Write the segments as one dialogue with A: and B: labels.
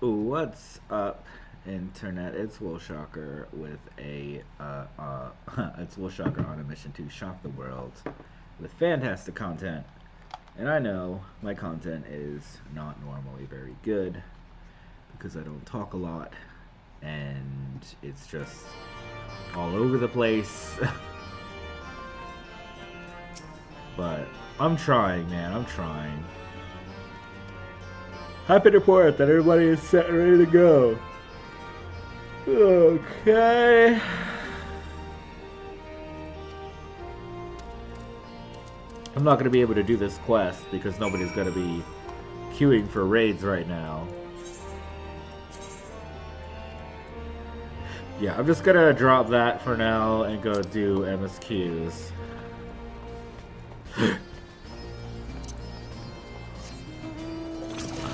A: What's up, internet? It's Wilshocker with it's Wilshocker on a mission to shock the world with fantastic content. And I know my content is not normally very good because I don't talk a lot and it's just all over the place. But I'm trying, man. I'm trying. Happy to report that everybody is set and ready to go. Okay. I'm not going to be able to do this quest because nobody's going to be queuing for raids right now. Yeah, I'm just going to drop that for now and go do MSQs.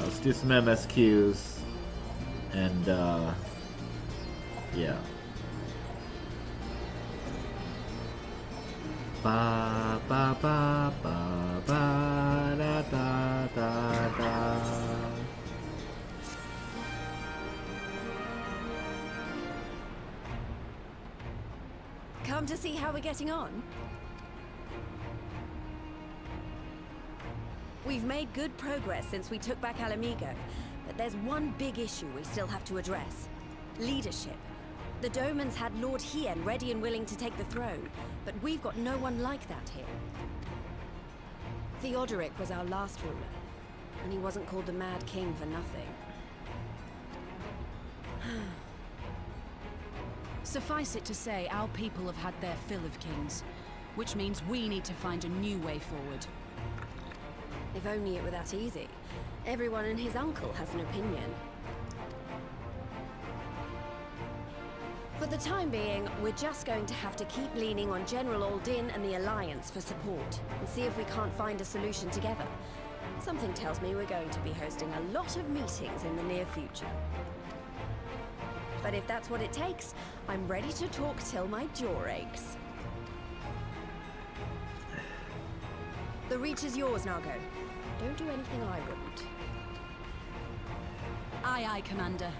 A: Let's do some MSQs and yeah. Ba ba ba ba ba da da da da.
B: Come to see how we're getting on? We've made good progress since we took back Alamigo, but there's one big issue we still have to address. Leadership. The Domans had Lord Hien ready and willing to take the throne, but we've got no one like that here. Theodoric was our last ruler, and he wasn't called the Mad King for nothing.
C: Suffice it to say, our people have had their fill of kings, which means we need to find a new way forward.
B: If only it were that easy. Everyone and his uncle has an opinion. For the time being, we're just going to have to keep leaning on General Aldin and the Alliance for support, and see if we can't find a solution together. Something tells me we're going to be hosting a lot of meetings in the near future. But if that's what it takes, I'm ready to talk till my jaw aches. The Reach is yours, Nago. Don't do anything I wouldn't.
C: Aye, aye, Commander.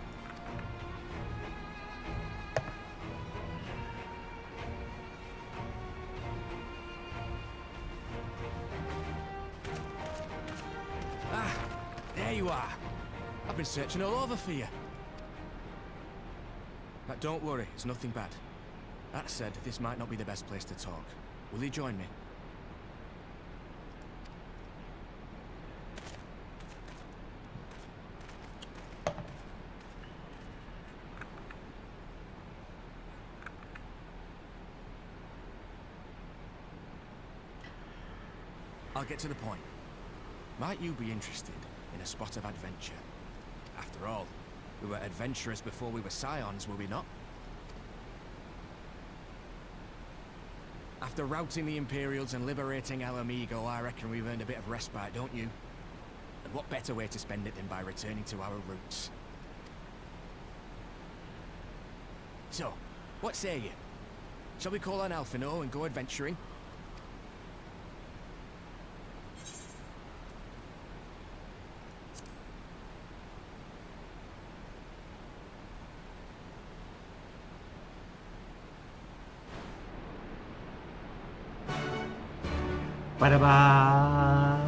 D: Ah, there you are. I've been searching all over for you. But don't worry, it's nothing bad. That said, this might not be the best place to talk. Will you join me? I'll get to the point. Might you be interested in a spot of adventure? After all, we were adventurers before we were scions, were we not? After routing the Imperials and liberating Alamigo, I reckon we've earned a bit of respite, don't you? And what better way to spend it than by returning to our roots? So, what say you? Shall we call on Alphino and go adventuring?
A: Ba-da-ba.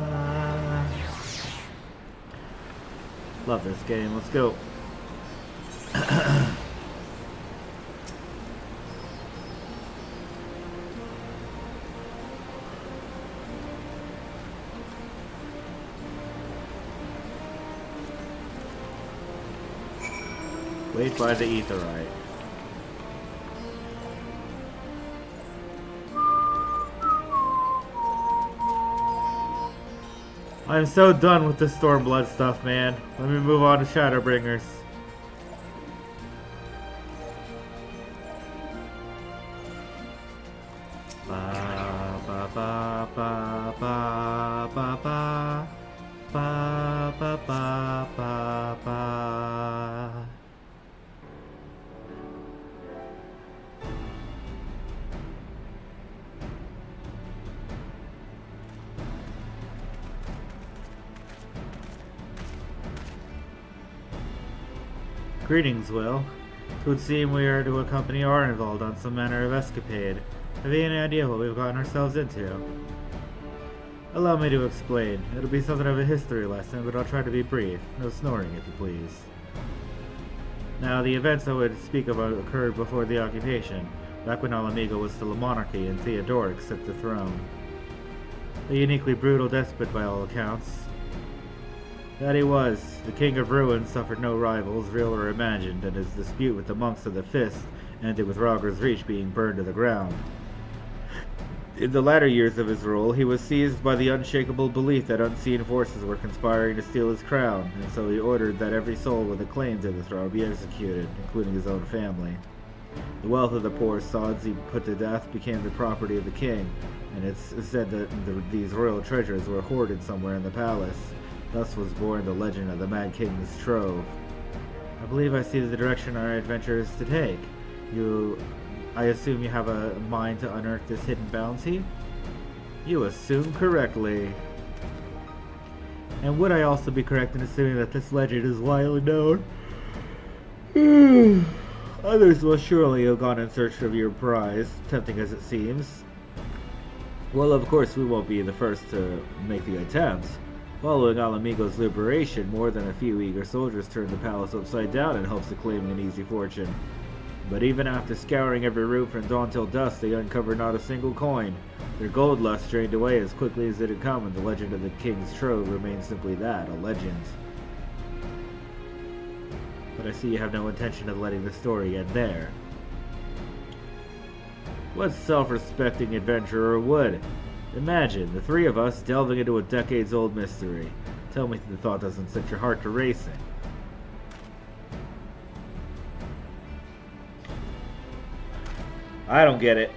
A: Love this game. Let's go. Wait by the etherite. I'm so done with the Stormblood stuff, man. Let me move on to Shadowbringers. Ba ba ba ba ba ba ba ba ba ba ba ba.
E: Greetings, Will. It would seem we are to accompany Arnvald on some manner of escapade. Have you any idea what we've gotten ourselves into? Allow me to explain. It'll be something of a history lesson, but I'll try to be brief. No snoring, if you please. Now, the events I would speak about occurred before the occupation, back when Ala Mhigo was still a monarchy and Theodoric set the throne. A uniquely brutal despot by all accounts. That he was. The King of Ruin suffered no rivals, real or imagined, and his dispute with the monks of the Fist ended with Roger's Reach being burned to the ground. In the latter years of his rule, he was seized by the unshakable belief that unseen forces were conspiring to steal his crown, and so he ordered that every soul with a claim to the throne be executed, including his own family. The wealth of the poor sods he put to death became the property of the king, and it's said that these royal treasures were hoarded somewhere in the palace. Thus was born the legend of the Mad King's Trove. I believe I see the direction our adventure is to take. I assume you have a mind to unearth this hidden bounty? You assume correctly. And would I also be correct in assuming that this legend is widely known? Others will surely have gone in search of your prize, tempting as it seems. Well, of course we won't be the first to make the attempt. Following Ala Mhigo's liberation, more than a few eager soldiers turned the palace upside down in hopes of claiming an easy fortune. But even after scouring every room from dawn till dusk, they uncovered not a single coin. Their gold lust drained away as quickly as it had come, and the legend of the King's Trove remained simply that, a legend. But I see you have no intention of letting the story end there. What self-respecting adventurer would? Imagine, the three of us delving into a decades-old mystery. Tell me the thought doesn't set your heart to racing. I don't get it.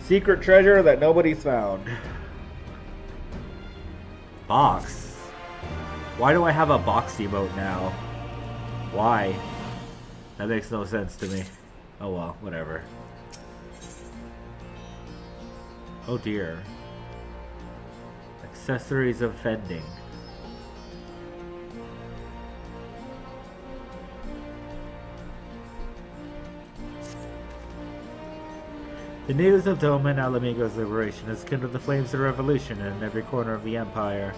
E: Secret treasure that nobody's found. Box. Why do I have a box emote now? Why? That makes no sense to me. Oh well, whatever. Oh dear. Accessories of fending. The news of Doma and Ala Mhigo's liberation has kindled the flames of revolution in every corner of the Empire.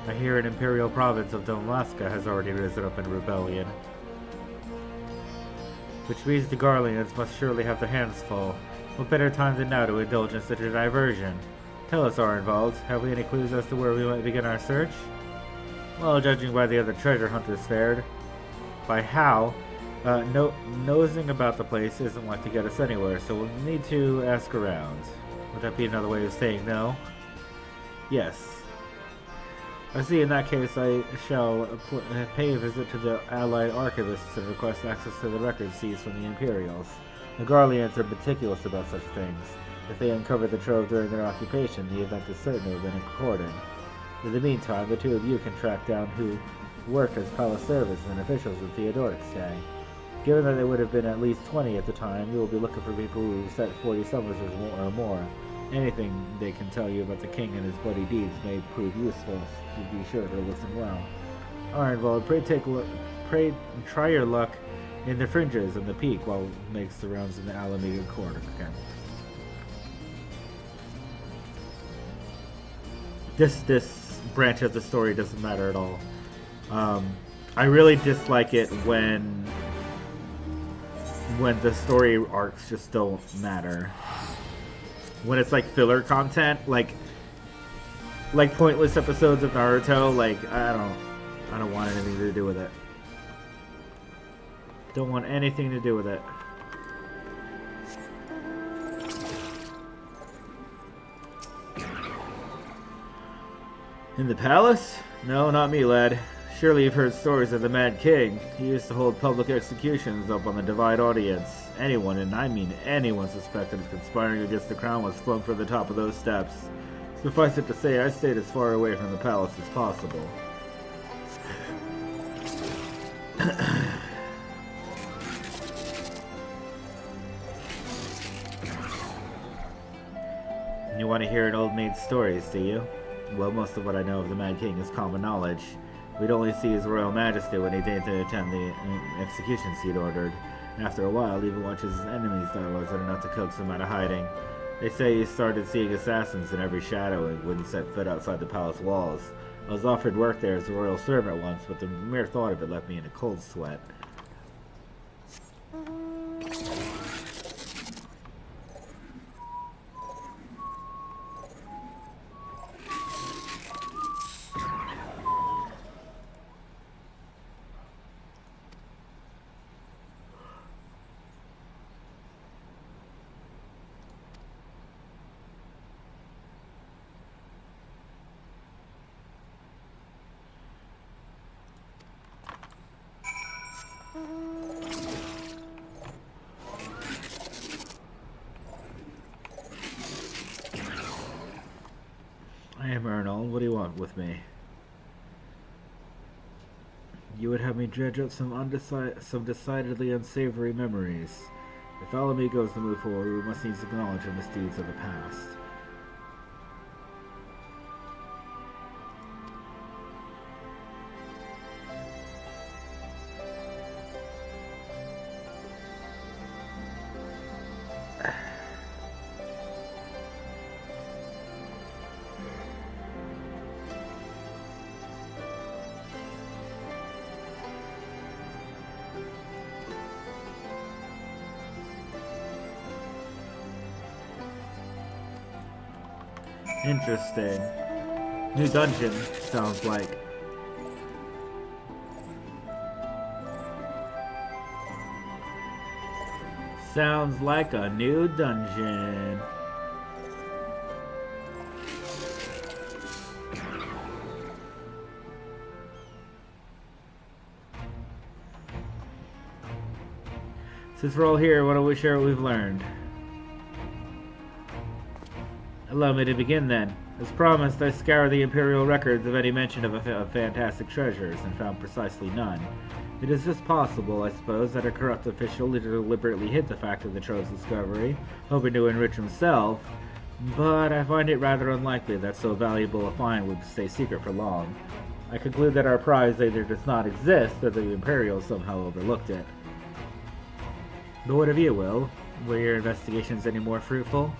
E: I hear an imperial province of Domlaska has already risen up in rebellion. Which means the Garleans must surely have their hands full. What better time than now to indulge in such a diversion? Tell us, Arnvald, have we any clues as to where we might begin our search? Well, judging by the other treasure hunters fared. By how? Nosing about the place isn't like to get us anywhere, so we'll need to ask around. Would that be another way of saying no? Yes. I see, in that case I shall pay a visit to the Allied Archivists and request access to the records seized from the Imperials. The Garleans are meticulous about such things. If they uncover the trove during their occupation, the event is certain to have been recorded. In the meantime, the two of you can track down who worked as palace servants and officials in Theodoric's day. Given that there would have been at least 20 at the time, you will be looking for people who set 40 summers or more. Anything they can tell you about the king and his bloody deeds may prove useful, so be sure to listen well. Arnvald, pray try your luck in the fringes and the peak while it makes the rounds in the Ala Mhigo court again. This branch of the story doesn't matter at all. I really dislike it when the story arcs just don't matter. When it's like filler content, like pointless episodes of Naruto, like I don't want anything to do with it. Don't want anything to do with it. In the palace? No, not me, lad. Surely you've heard stories of the Mad King. He used to hold public executions up on the Divide Audience. Anyone, and I mean anyone, suspected of conspiring against the crown was flung from the top of those steps. Suffice it to say, I stayed as far away from the palace as possible. You want to hear an old maid's stories, do you? Well, most of what I know of the Mad King is common knowledge. We'd only see His Royal Majesty when he deigned to attend the executions he'd ordered. And after a while, even watch his enemies' dialogues that enough to coax him out of hiding. They say he started seeing assassins in every shadow and wouldn't set foot outside the palace walls. I was offered work there as a royal servant once, but the mere thought of it left me in a cold sweat. I am Arnold. What do you want with me? You would have me dredge up some decidedly unsavory memories. If Alamigo is to move forward, we must needs acknowledge the misdeeds of the past. Interesting. New dungeon, sounds like. Sounds like a new dungeon. Since we're all here, why don't we share what we've learned? Allow me to begin then. As promised, I scoured the Imperial records of any mention of fantastic treasures, and found precisely none. It is just possible, I suppose, that a corrupt official deliberately hid the fact of the trove's discovery, hoping to enrich himself, but I find it rather unlikely that so valuable a find would stay secret for long. I conclude that our prize either does not exist, or the Imperials somehow overlooked it. But what of you, Will? Were your investigations any more fruitful?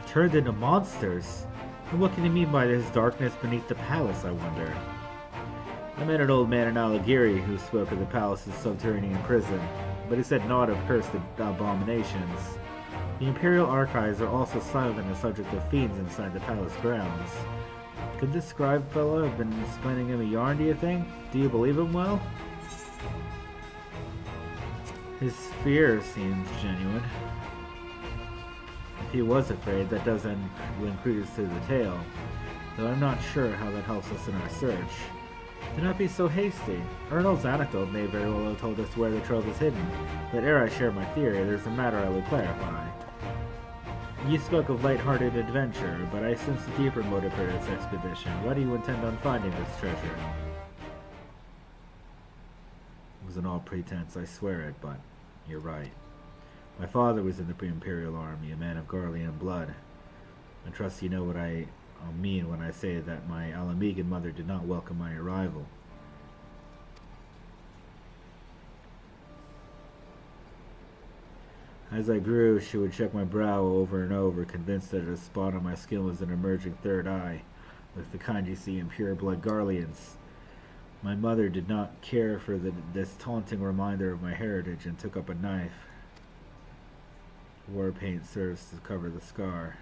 E: Turned into monsters? And what can he mean by this darkness beneath the palace, I wonder? I met an old man in Alagiri who spoke of the palace's subterranean prison, but he said naught of cursed abominations. The Imperial archives are also silent on the subject of fiends inside the palace grounds. Could this scribe fellow have been spinning him a yarn, do you think? Do you believe him well? His fear seems genuine. If he was afraid, that doesn't lend credence to the tale, though I'm not sure how that helps us in our search. Do not be so hasty. Ernald's anecdote may very well have told us where the trove is hidden, but ere I share my theory, there's a matter I would clarify. You spoke of light-hearted adventure, but I sense a deeper motive for this expedition. Why do you intend on finding this treasure? It was an all pretense, I swear it, but you're right. My father was in the Imperial Army, a man of Garlean blood. I trust you know what I mean when I say that my Alamegan mother did not welcome my arrival. As I grew, she would check my brow over and over, convinced that a spot on my skin was an emerging third eye, like the kind you see in pure-blood Garleans. My mother did not care for this taunting reminder of my heritage and took up a knife. War paint serves to cover the scar.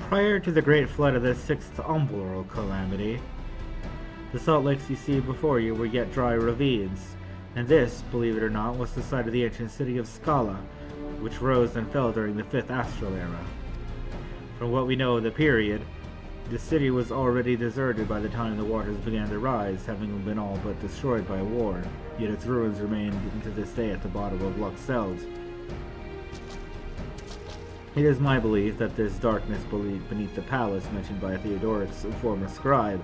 E: Prior to the great flood of the 6th umbral calamity, the salt lakes you see before you were yet dry ravines, and this, believe it or not, was the site of the ancient city of Scala, which rose and fell during the 5th astral era. From what we know of the period, the city was already deserted by the time the waters began to rise, having been all but destroyed by war, yet its ruins remain to this day at the bottom of Ffxiv. It is my belief that this darkness beneath the palace mentioned by Theodoric's former scribe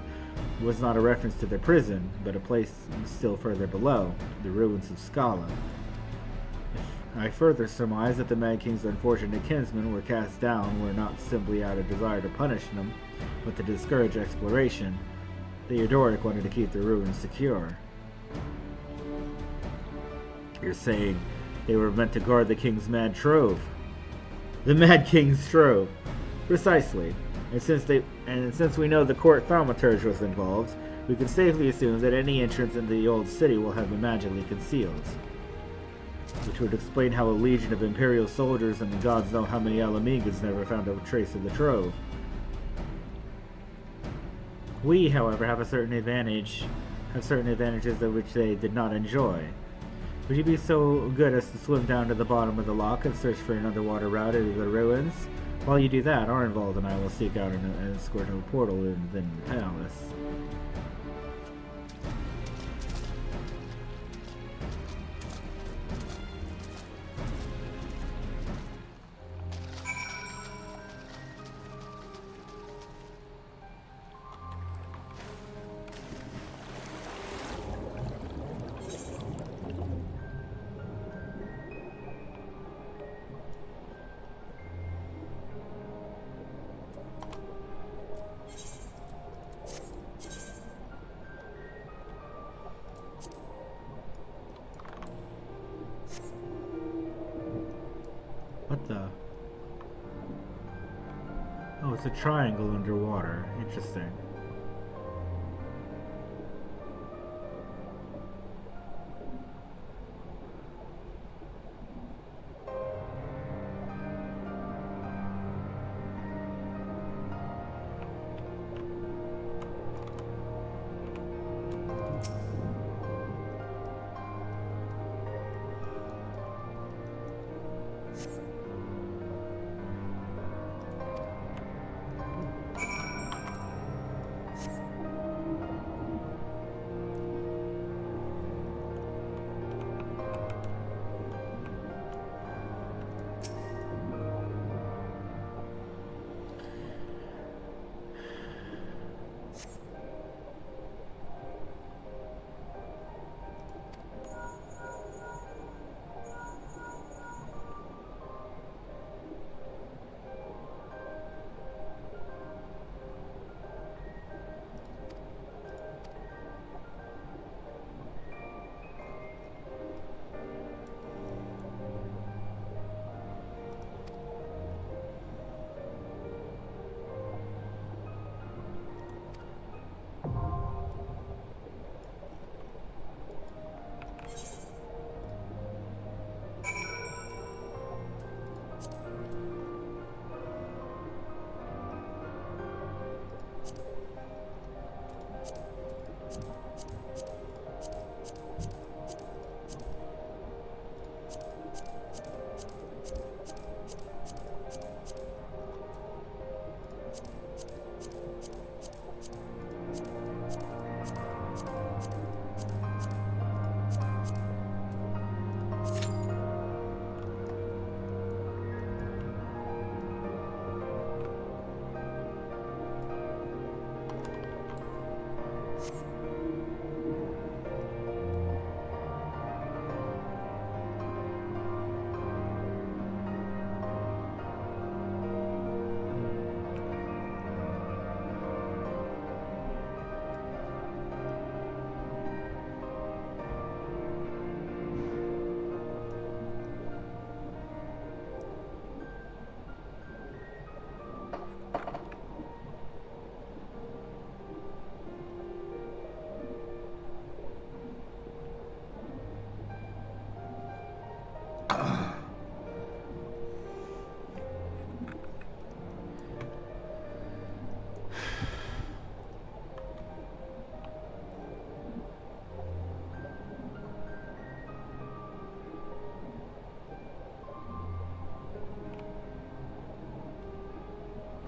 E: was not a reference to their prison, but a place still further below, the ruins of Scala. I further surmise that the Mad King's unfortunate kinsmen were cast down were not simply out of desire to punish them, but to discourage exploration. Theodoric wanted to keep the ruins secure. You're saying they were meant to guard the king's mad trove? The Mad King's trove. Precisely. And since we know the court thaumaturge was involved, we can safely assume that any entrance into the old city will have been magically concealed. Which would explain how a legion of Imperial soldiers and the gods know how many Alamegans never found a trace of the trove. We, however, have certain advantages of which they did not enjoy. Would you be so good as to swim down to the bottom of the lock and search for an underwater route into the ruins? While you do that, Arnvald and I will seek out an escort to a portal within the palace. What the? Oh, it's a triangle underwater. Interesting.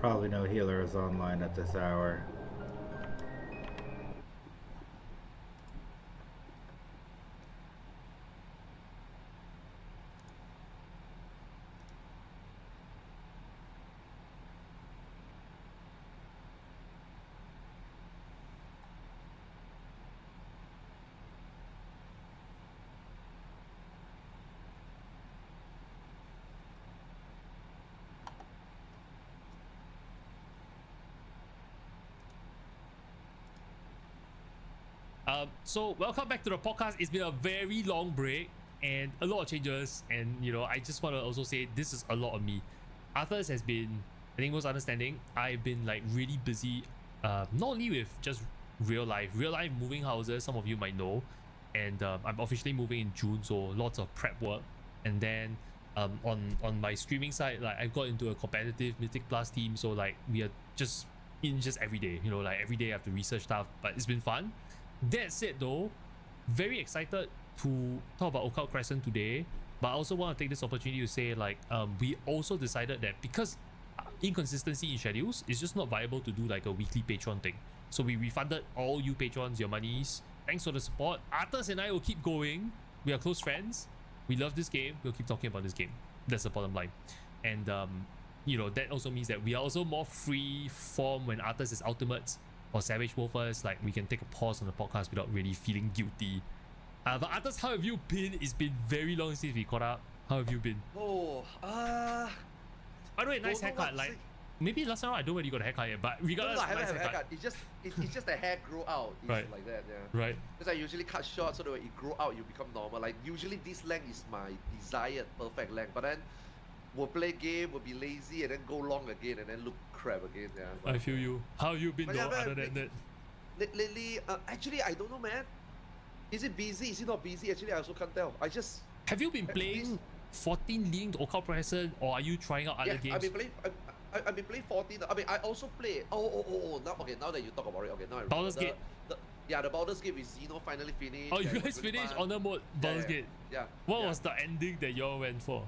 E: Probably no healer is online at this hour.
F: So welcome back to the podcast. It's been a very long break and a lot of changes, and you know, I just want to also say this is a lot of me. Arthur's has been, I think, most understanding. I've been like really busy, not only with just real life moving houses, some of you might know, and I'm officially moving in June, so lots of prep work. And then on my streaming side, like I got into a competitive Mythic Plus team, so like we are just every day, you know, like every day I have to research stuff, but it's been fun. That said though, very excited to talk about Occult Crescent today, but I also want to take this opportunity to say, like, we also decided that because inconsistency in schedules, it's just not viable to do like a weekly Patreon thing. So we refunded all you patrons your monies. Thanks for the support. Arthurs and I will keep going. We are close friends. We love this game. We'll keep talking about this game. That's the bottom line. And you know, that also means that we are also more free form when Arthurs is ultimates or Savage Wolfers. Like, we can take a pause on the podcast without really feeling guilty. But Arthurs, how have you been? It's been very long since we caught up. How have you been?
G: Oh,
F: by the way, nice haircut. Like, maybe last time I don't know whether you got a haircut yet, but regardless,
G: I haven't
F: nice
G: had a haircut. It's just the hair grow out. It's
F: right.
G: Like that, yeah.
F: Right.
G: Because I usually cut short so that when it grow out, you become normal. Like, usually this length is my desired perfect length. But then we'll play game, we'll be lazy, and then go long again, and then look crap again. Yeah. But,
F: I feel you. How have you been though, other than that?
G: Lately, actually, I don't know, man. Is it busy? Is it not busy? Actually, I also can't tell. I just...
F: Have you been playing 14 linked Occult Crescent, or are you trying out other games?
G: I've been playing 14. I mean, I also play... Now that you talk about it, okay, now I remember.
F: Baldur's Gate.
G: The Baldur's Gate with Xeno finally finished.
F: Oh, you guys finished Honor Mode Baldur's Gate?
G: Yeah.
F: What was the ending that y'all went for?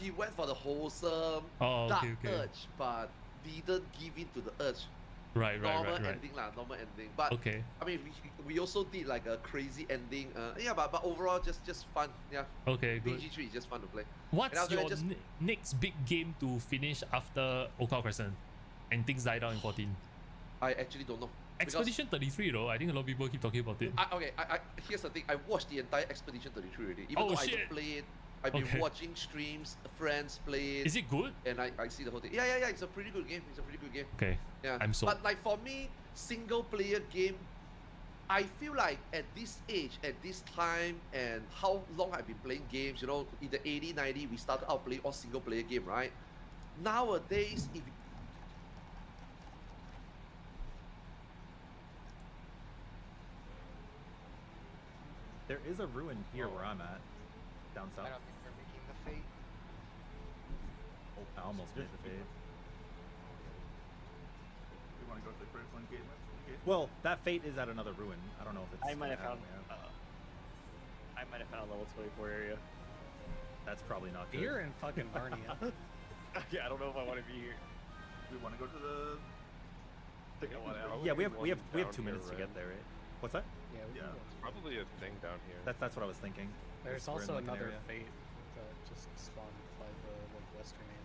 G: He went for the wholesome, dark urge, but didn't give in to the urge.
F: Right.
G: Normal ending. But
F: okay.
G: I mean, we also did like a crazy ending. But overall, just fun. Yeah.
F: Okay, good.
G: DG3 is just fun to play.
F: What's your next big game to finish after Occult Crescent and things die down in 14?
G: I actually don't know.
F: Expedition 33 though, I think a lot of people keep talking about it.
G: Here's the thing. I watched the entire Expedition 33 already. Even though I don't play it, I've been watching streams, friends play it.
F: Is it good?
G: And I see the whole thing. Yeah. It's a pretty good game.
F: Okay.
G: Yeah.
F: I'm so.
G: But like for me, single player game, I feel like at this age, at this time, and how long I've been playing games, you know, in the 80, 90, we started out playing all single player game, right? Nowadays, if
H: there is a ruin here where I'm at, down south.
I: I don't think they're making the fate.
H: Oh, I almost made the fade.
J: We want to go to the first one, gate.
H: Well, that fate is at another ruin. I don't know if it's.
I: I might have found a level 24 area.
H: That's probably not good.
I: You're in fucking Barnea. Okay, I don't know if I want to be here.
J: We want to go to the.
H: Yeah, we have 2 minutes to get there, right? What's that?
J: Yeah,
K: it's probably a thing down here.
H: That's what I was thinking.
I: There's
H: We're in,
I: also
H: like, an
I: another
H: area.
I: fate that just spawned by the western end.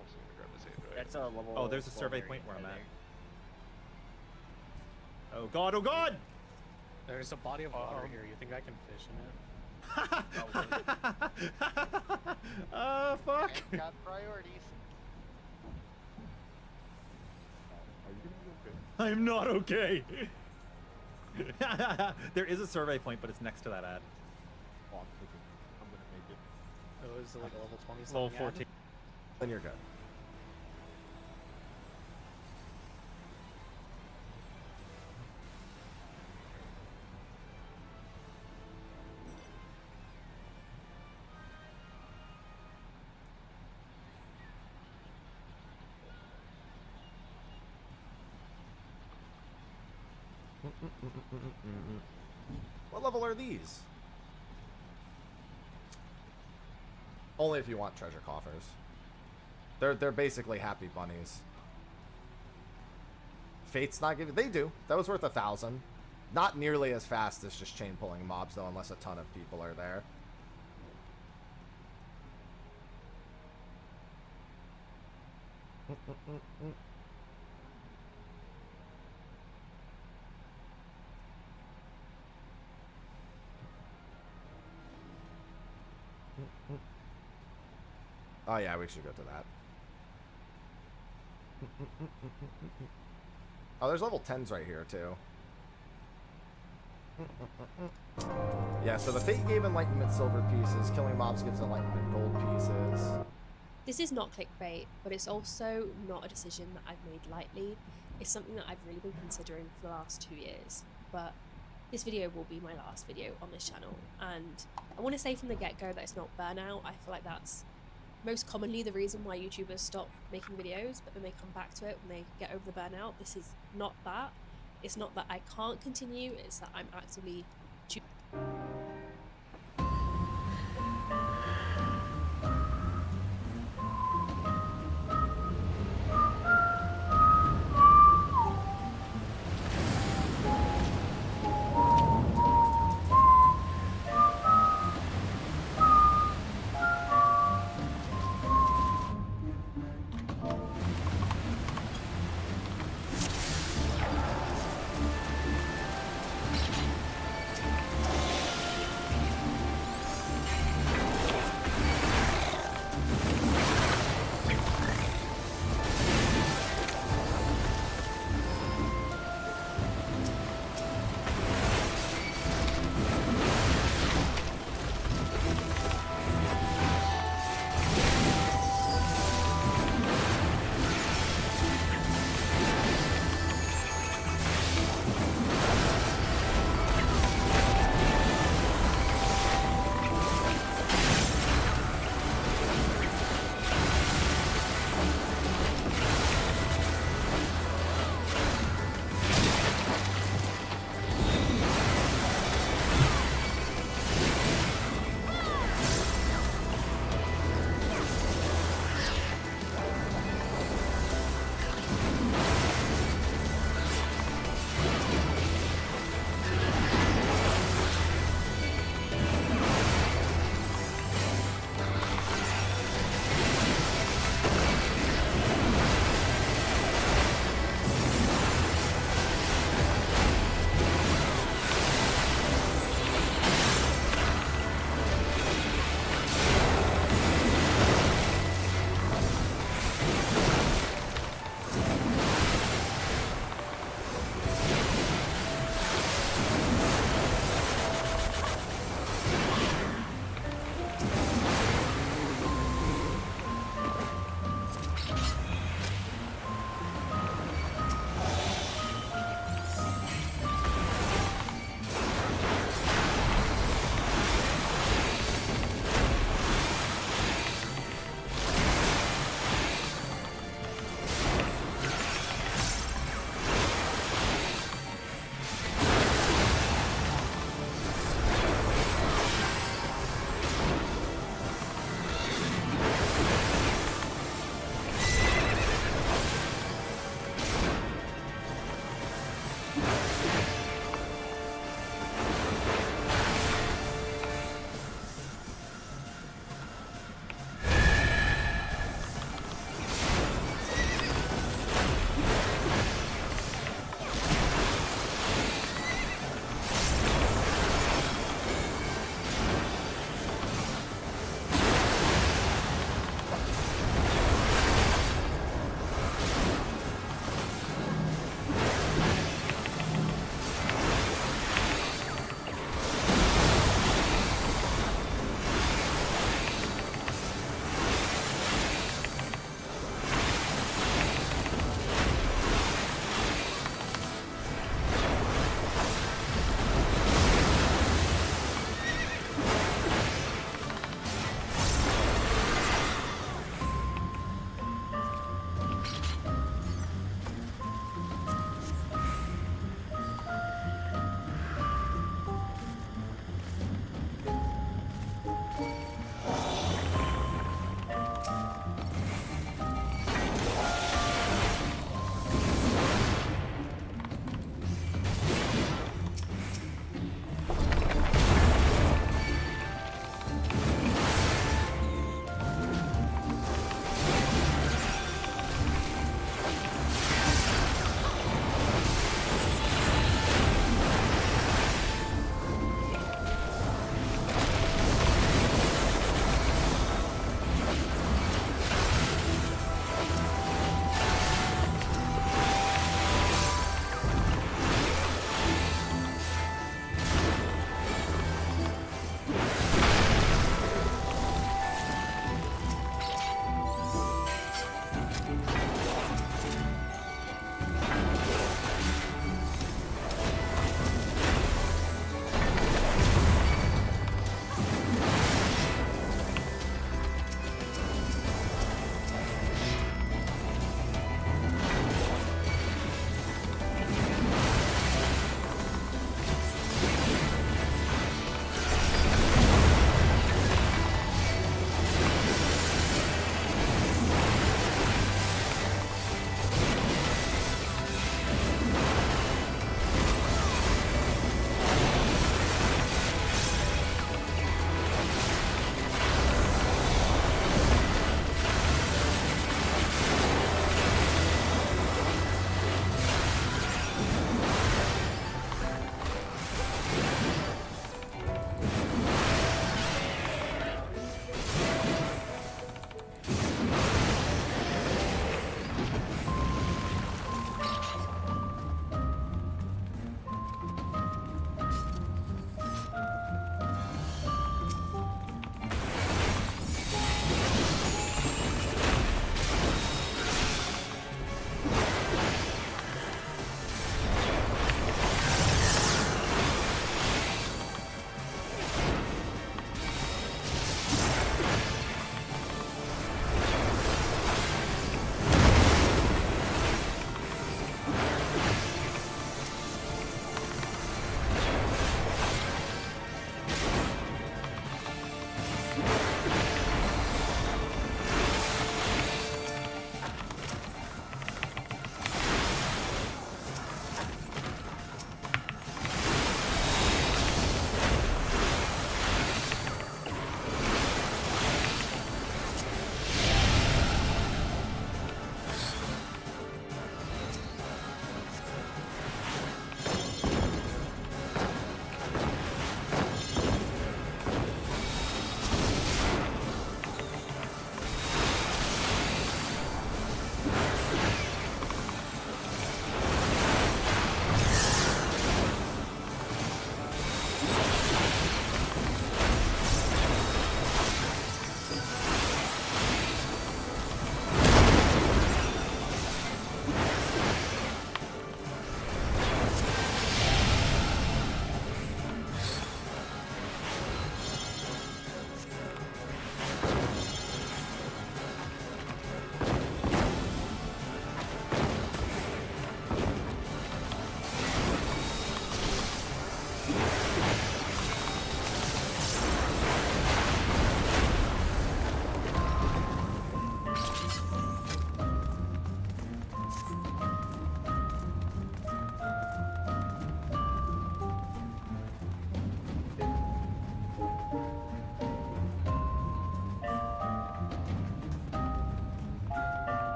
K: Also gonna grab the save, right?
I: That's a level.
H: Oh, there's a
I: 12
H: survey
I: area,
H: point where I'm
I: I
H: at.
I: think.
H: Oh god! Oh god!
I: There's a body of water here. You think I can fish in it?
H: Fuck!
I: I've got priorities.
K: Are you gonna be okay?
H: I'm not okay. There is a survey point, but it's next to that ad.
K: Oh, I'm gonna make it.
I: Oh, is it like a level 20 something?
H: Level 14.
K: Then you're good.
L: What level are these? Only if you want treasure coffers. They're basically happy bunnies. Fate's not giving. They do. That was worth 1,000. Not nearly as fast as just chain pulling mobs though, unless a ton of people are there. Oh yeah, we should go to that. Oh, there's level 10s right here too. Yeah, so the Fate gave Enlightenment silver pieces, killing mobs gives Enlightenment gold pieces.
M: This is not clickbait, but it's also not a decision that I've made lightly. It's something that I've really been considering for the last 2 years, but this video will be my last video on this channel, and I want to say from the get-go that it's not burnout. I feel like that's most commonly the reason why YouTubers stop making videos, but then they come back to it when they get over the burnout. This is not that. It's not that I can't continue, it's that I'm actively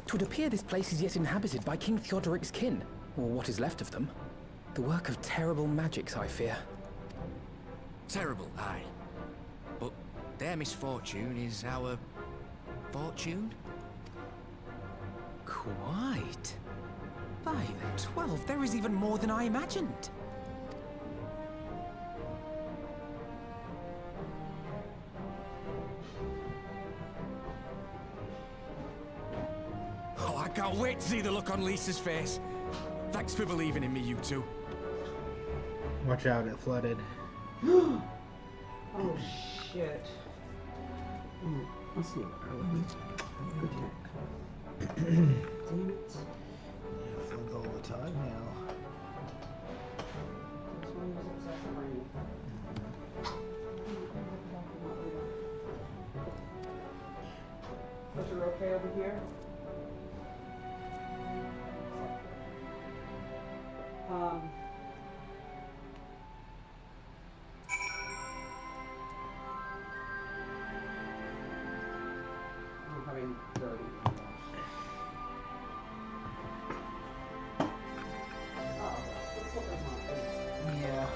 N: 'Twould appear this place is yet inhabited by King Theodoric's kin, or what is left of them. The work of terrible magics, I fear.
D: Terrible, aye. But their misfortune is our fortune?
N: Quite. By the 12, there is even more than I imagined.
D: Oh, I can't wait to see the look on Lisa's face. Thanks for believing in me, you two.
E: Watch out, it flooded.
O: Oh shit. Let's see. Good check. Damn it.
E: It floods all the time now.
O: This one was obsessed with rain. But you're okay over here? I'm having dirty emails. Oh, let's look at mine.
E: Yeah.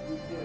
O: We do.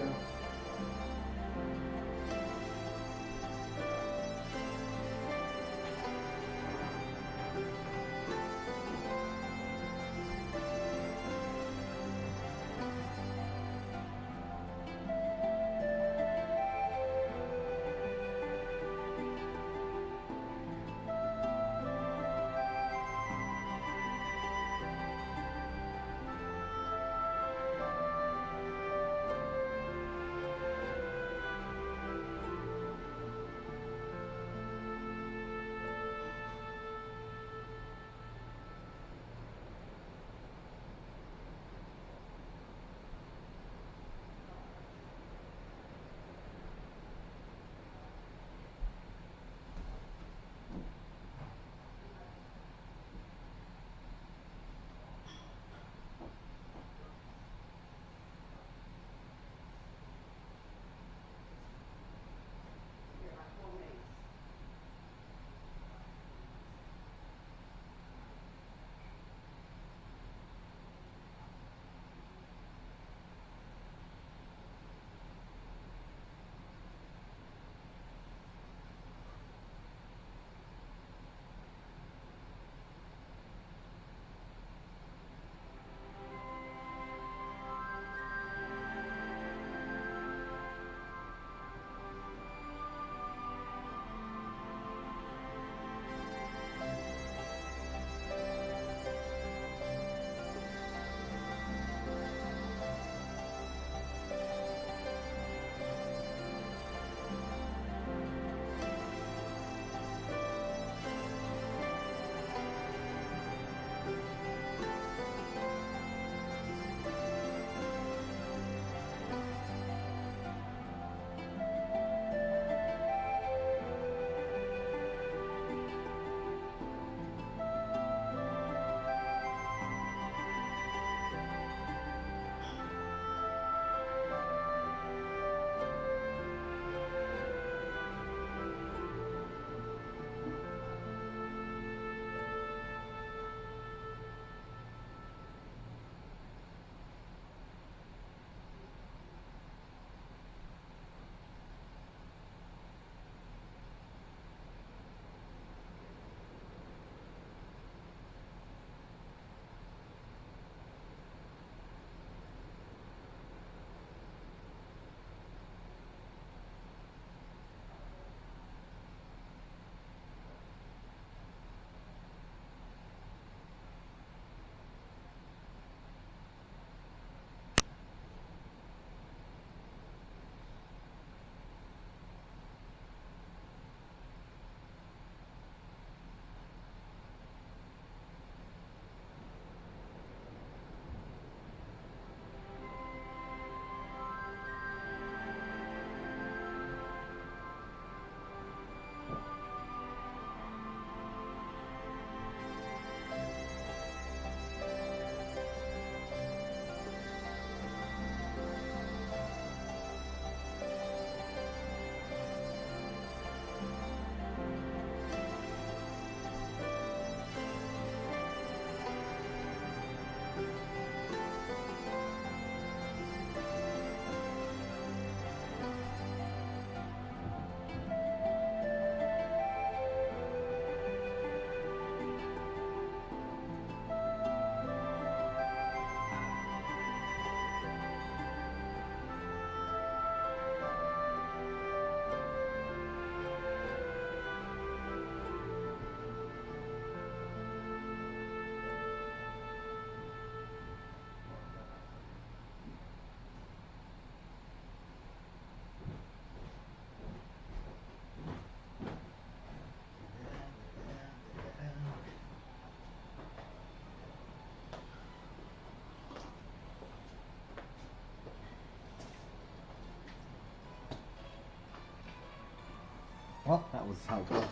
A: Well, that was how it goes.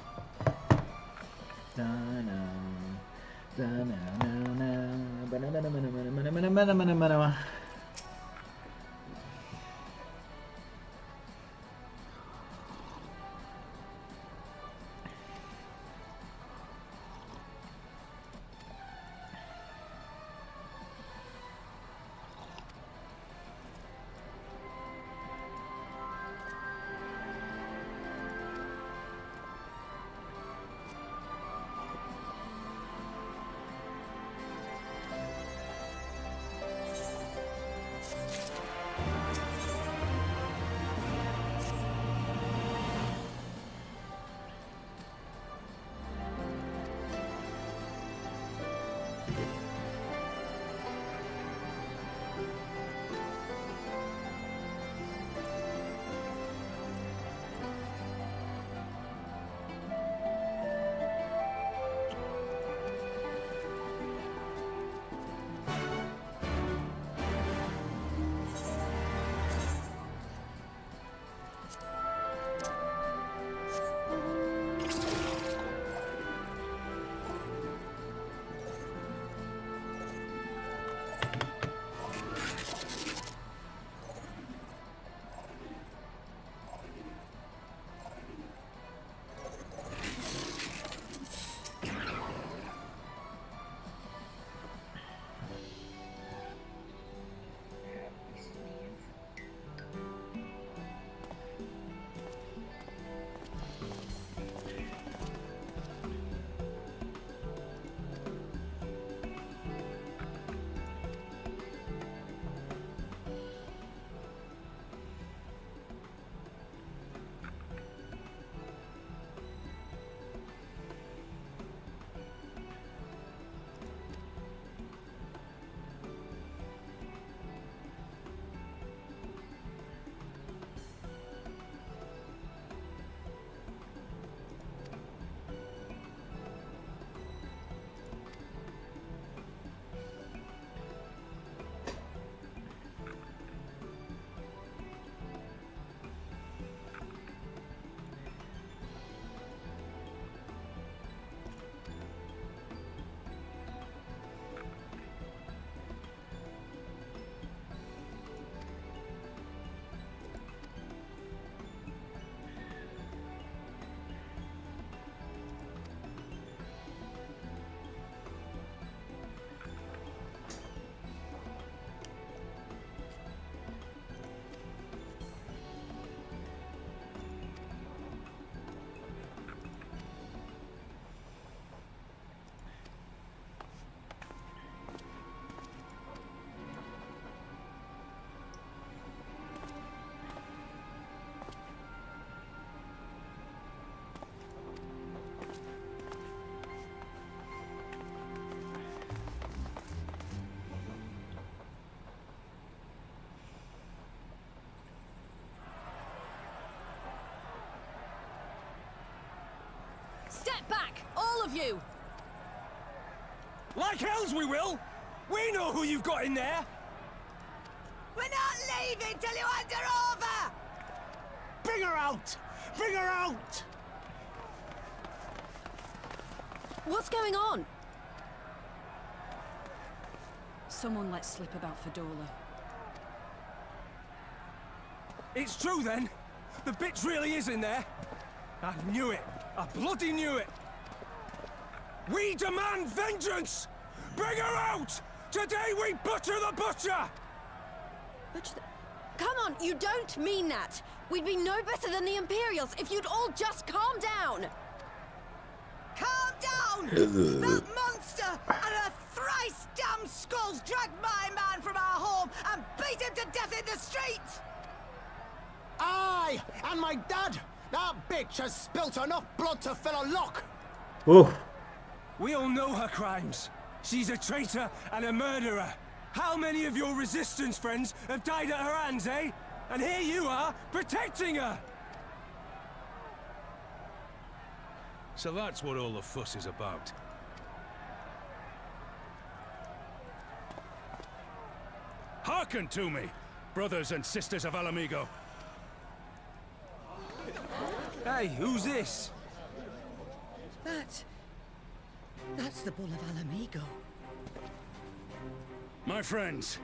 C: Step back, all of you!
D: Like hells we will! We know who you've got in there!
P: We're not leaving till you hand her over!
D: Bring her out! Bring her out!
B: What's going on?
C: Someone let slip about Fedora.
D: It's true then! The bitch really is in there! I knew it! I bloody knew it! We demand vengeance! Bring her out! Today we butcher the butcher!
B: Come on, you don't mean that! We'd be no better than the Imperials if you'd all just calm down!
P: Calm down! That monster and her thrice damned skulls dragged my man from our home and beat him to death in the streets!
L: Aye! And my dad! That bitch has spilt enough blood to fill a lock!
E: Oof.
D: We all know her crimes. She's a traitor and a murderer. How many of your resistance friends have died at her hands, eh? And here you are, protecting her!
Q: So that's what all the fuss is about. Hearken to me, brothers and sisters of Alamigo.
D: Hey, who's this?
P: That's the Bull of Alamigo.
Q: My friends,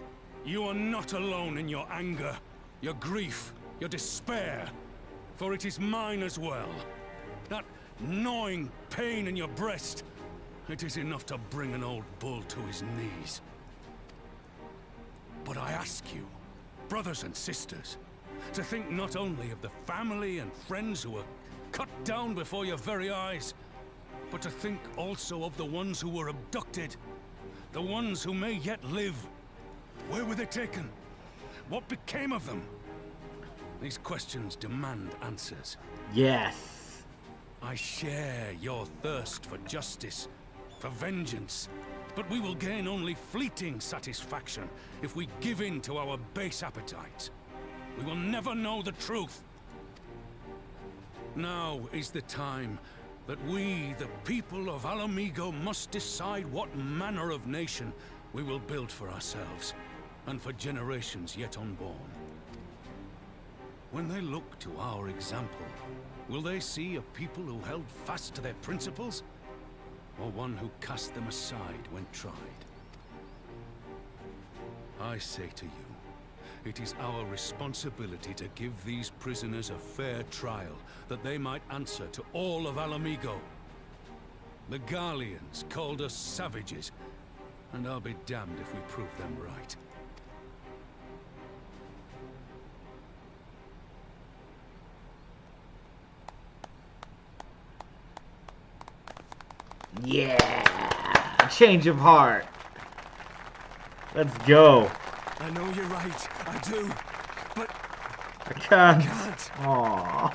Q: you are not alone in your anger, your grief, your despair, for it is mine as well. That gnawing pain in your breast, it is enough to bring an old bull to his knees. But I ask you, brothers and sisters, to think not only of the family and friends who were cut down before your very eyes, but to think also of the ones who were abducted, the ones who may yet live. Where were they taken? What became of them? These questions demand answers.
E: Yes.
Q: I share your thirst for justice, for vengeance, but we will gain only fleeting satisfaction if we give in to our base appetites. We will never know the truth. Now is the time that we, the people of Alamigo, must decide what manner of nation we will build for ourselves, and for generations yet unborn. When they look to our example, will they see a people who held fast to their principles, or one who cast them aside when tried? I say to you, it is our responsibility to give these prisoners a fair trial, that they might answer to all of Alamigo. The Garleans called us savages, and I'll be damned if we prove them right.
E: Yeah! A change of heart. Let's go.
D: I know you're right. I do. But
E: I can't.
D: I can't.
E: Aww.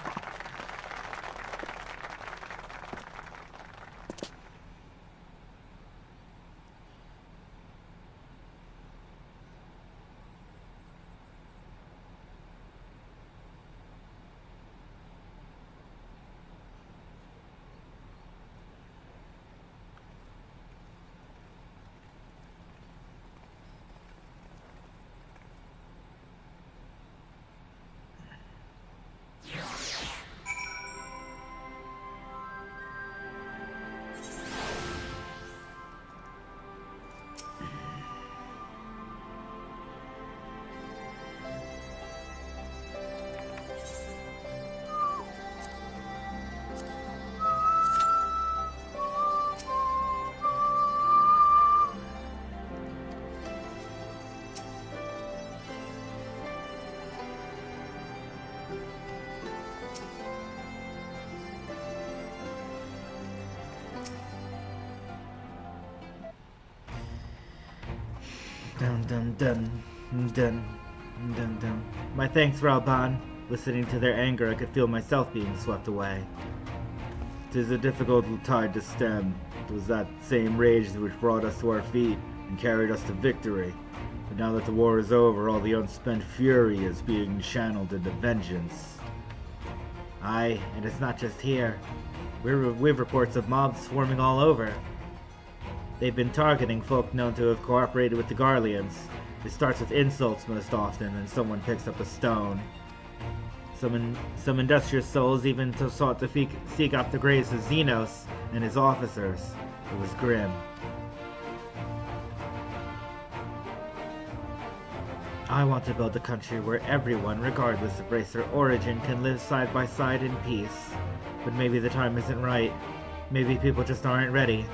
E: Dun dun dun dun dun dun. My thanks, Ralban. Listening to their anger, I could feel myself being swept away. 'Tis a difficult tide to stem. It was that same rage which brought us to our feet and carried us to victory. But now that the war is over, all the unspent fury is being channeled into vengeance. Aye, and it's not just here. We've reports of mobs swarming all over. They've been targeting folk known to have cooperated with the Garleans. It starts with insults most often, and someone picks up a stone. Some industrious souls even sought to seek out the graves of Xenos and his officers. It was grim. I want to build a country where everyone, regardless of race or origin, can live side by side in peace. But maybe the time isn't right. Maybe people just aren't ready.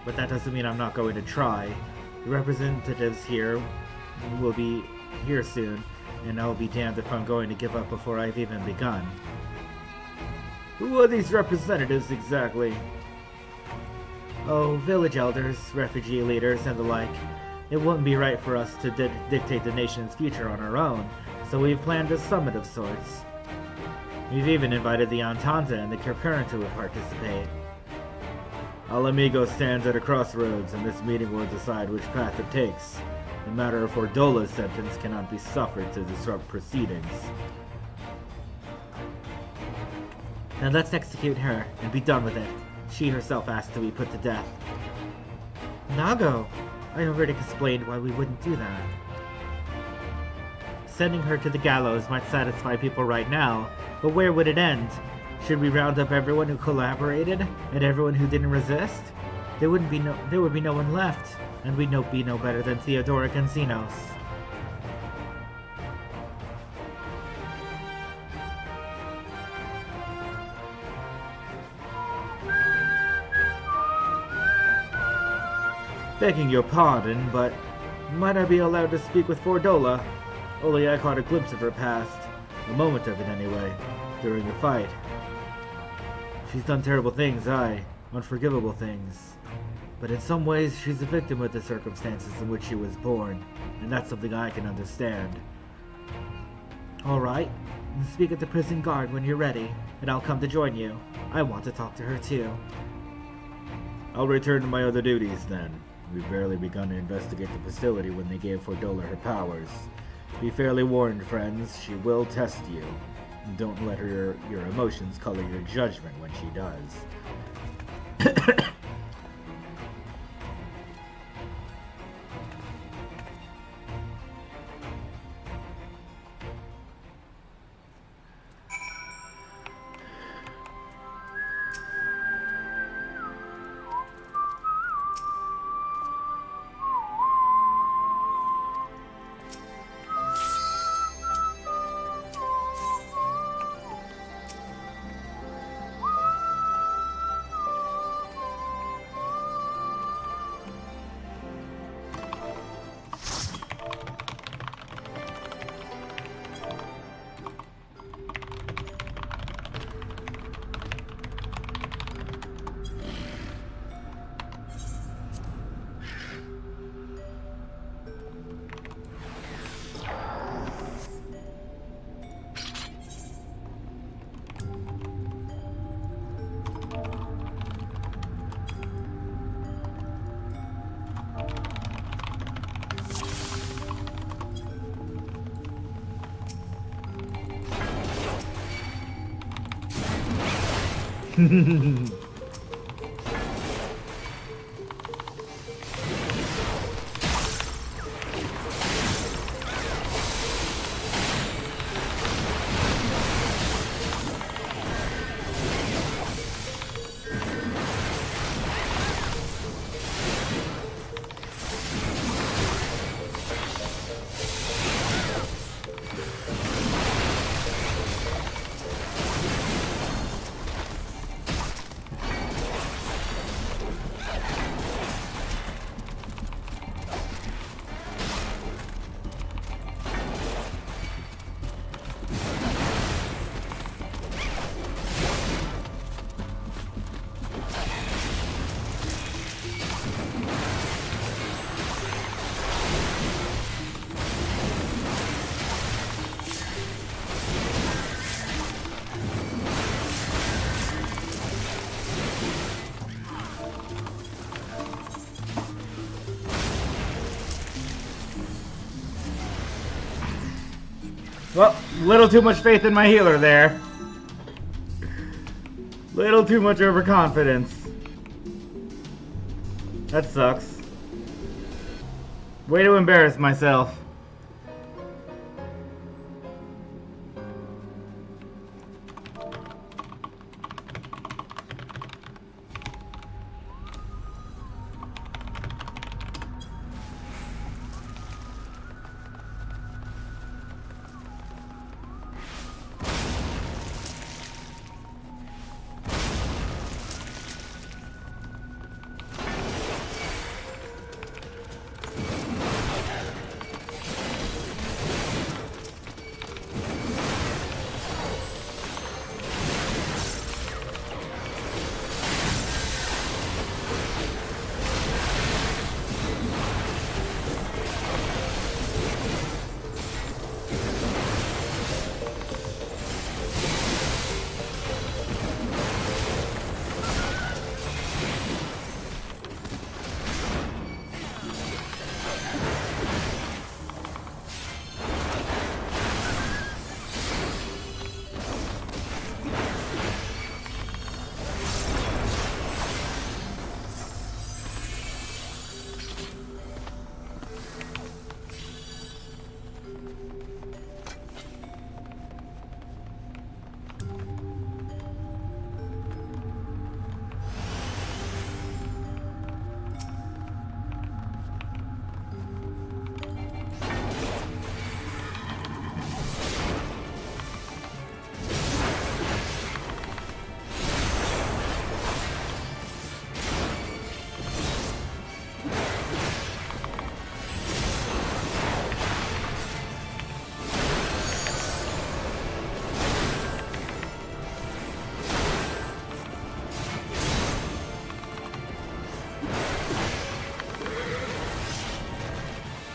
E: But that doesn't mean I'm not going to try. The representatives here will be here soon, and I'll be damned if I'm going to give up before I've even begun. Who are these representatives exactly? Oh, village elders, refugee leaders, and the like. It wouldn't be right for us to dictate the nation's future on our own, so we've planned a summit of sorts. We've even invited the Entente and the Current to participate. Alamigo stands at a crossroads, and this meeting will decide which path it takes. The matter of Fordola's sentence cannot be suffered to disrupt proceedings. Now let's execute her, and be done with it. She herself asked to be put to death. Nago! I already explained why we wouldn't do that. Sending her to the gallows might satisfy people right now, but where would it end? Should we round up everyone who collaborated and everyone who didn't resist? There would be no one left, and we'd be no better than Theodoric and Xenos. Begging your pardon, but might I be allowed to speak with Fordola? Only I caught a glimpse of her past, a moment of it anyway, during the fight. She's done terrible things, aye, unforgivable things. But in some ways, she's a victim of the circumstances in which she was born, and that's something I can understand. Alright, speak at the prison guard when you're ready, and I'll come to join you. I want to talk to her too.
A: I'll return to my other duties then. We've barely begun to investigate the facility when they gave Fordola her powers. Be fairly warned, friends, she will test you. Don't let your emotions color your judgment when she does.
E: Well, little too much faith in my healer there. Little too much overconfidence. That sucks. Way to embarrass myself.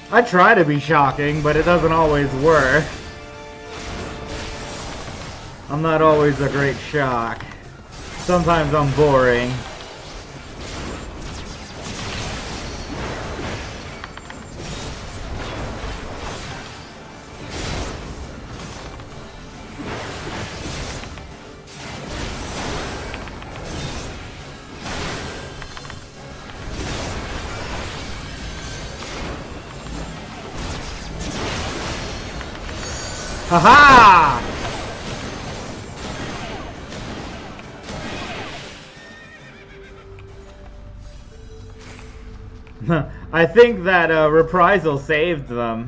E: I try to be shocking, but it doesn't always work. I'm not always a great shock. Sometimes I'm boring. Haha! I think that reprisal saved them.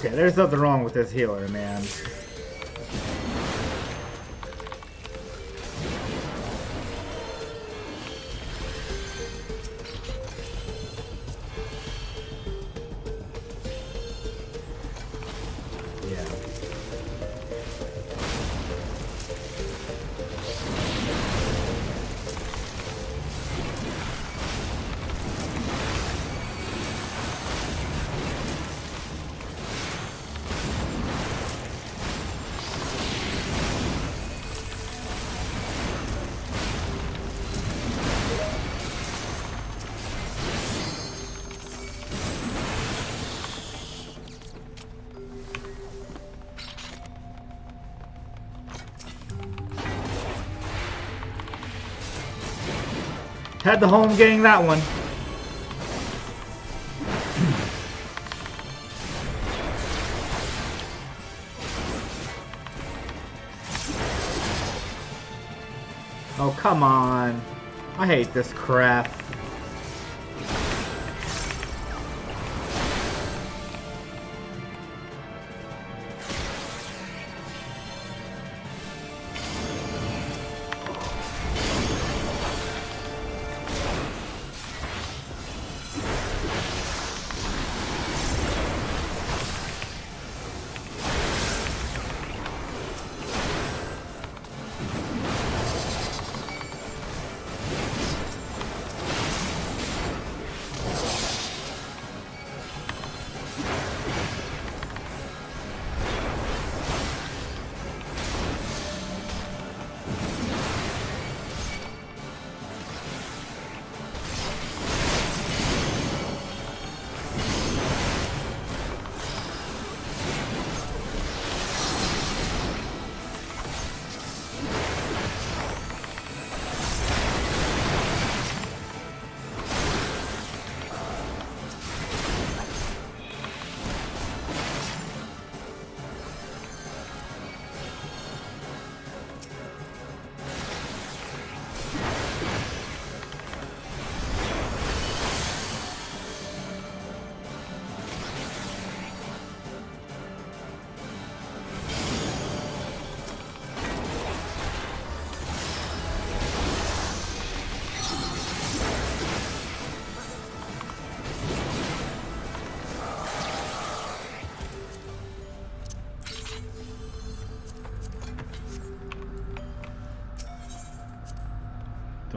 E: Okay, there's nothing wrong with this healer, man. Had the home getting that one. Oh, come on. I hate this crap.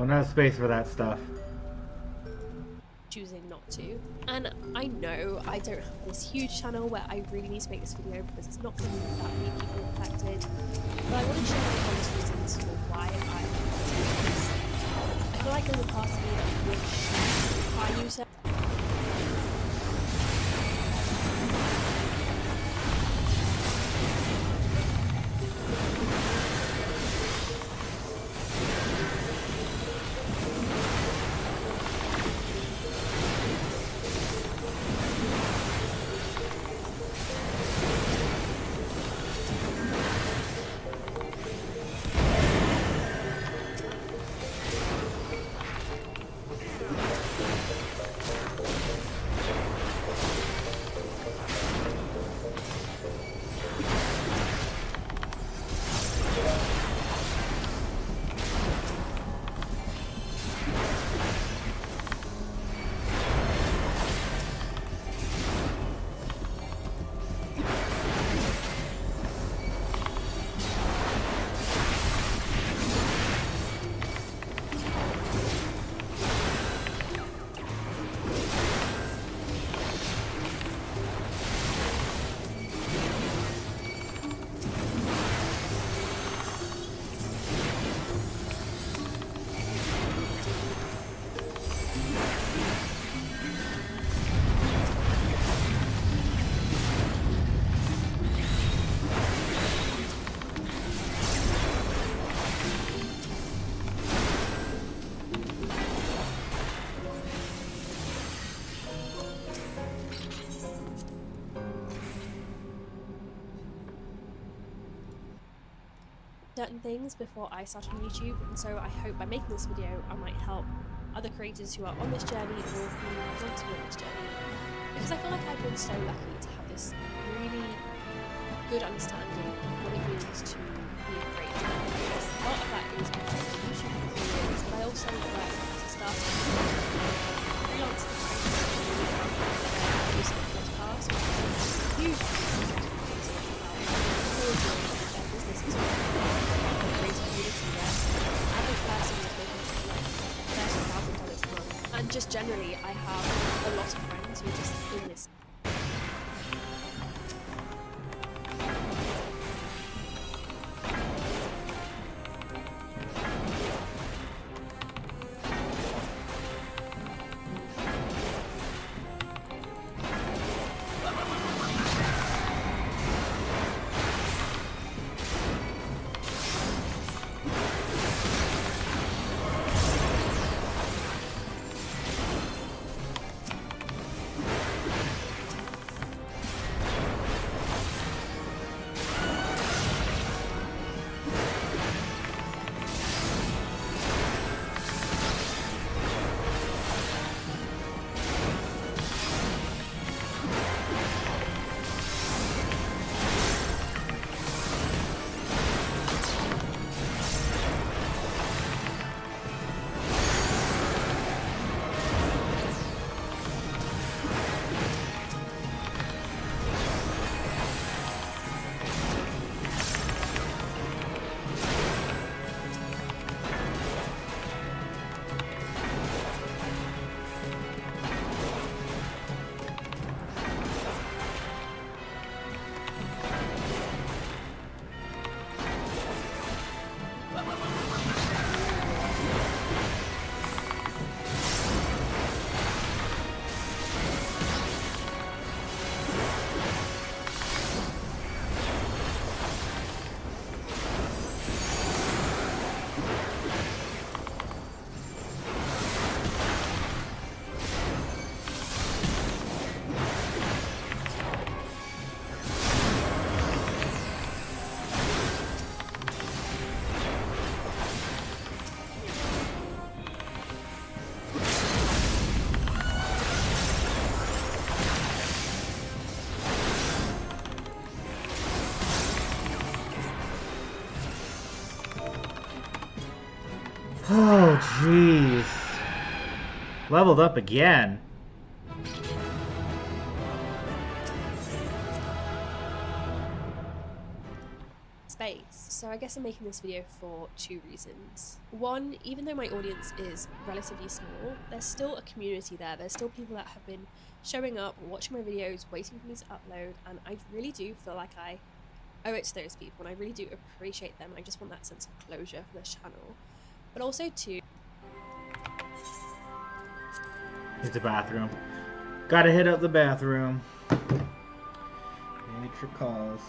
E: Don't have space for that stuff.
M: Choosing not to. And I know I don't have this huge channel where I really need to make this video because it's not going to be that many people affected. But I want to share my honest reasons for why I'm doing this. I feel like there's a part of me that wish I knew so. Certain things before I start on YouTube, and so I hope by making this video I might help other creators who are on this journey or who want to be on this journey, because I feel like I've been so lucky to have this really good understanding of what it means to be a creator. Part of that is my YouTube experience, but I also work as a starter freelance music podcast, which is a huge business as well. And just generally, I have a lot of friends who are just in this.
E: Oh, jeez. Leveled up again.
M: Space. So I guess I'm making this video for two reasons. One, even though my audience is relatively small, there's still a community there. There's still people that have been showing up, watching my videos, waiting for me to upload, and I really do feel like I owe it to those people, and I really do appreciate them. I just want that sense of closure for this channel. But also two...
E: Hit the bathroom. Gotta hit up the bathroom. Nature calls.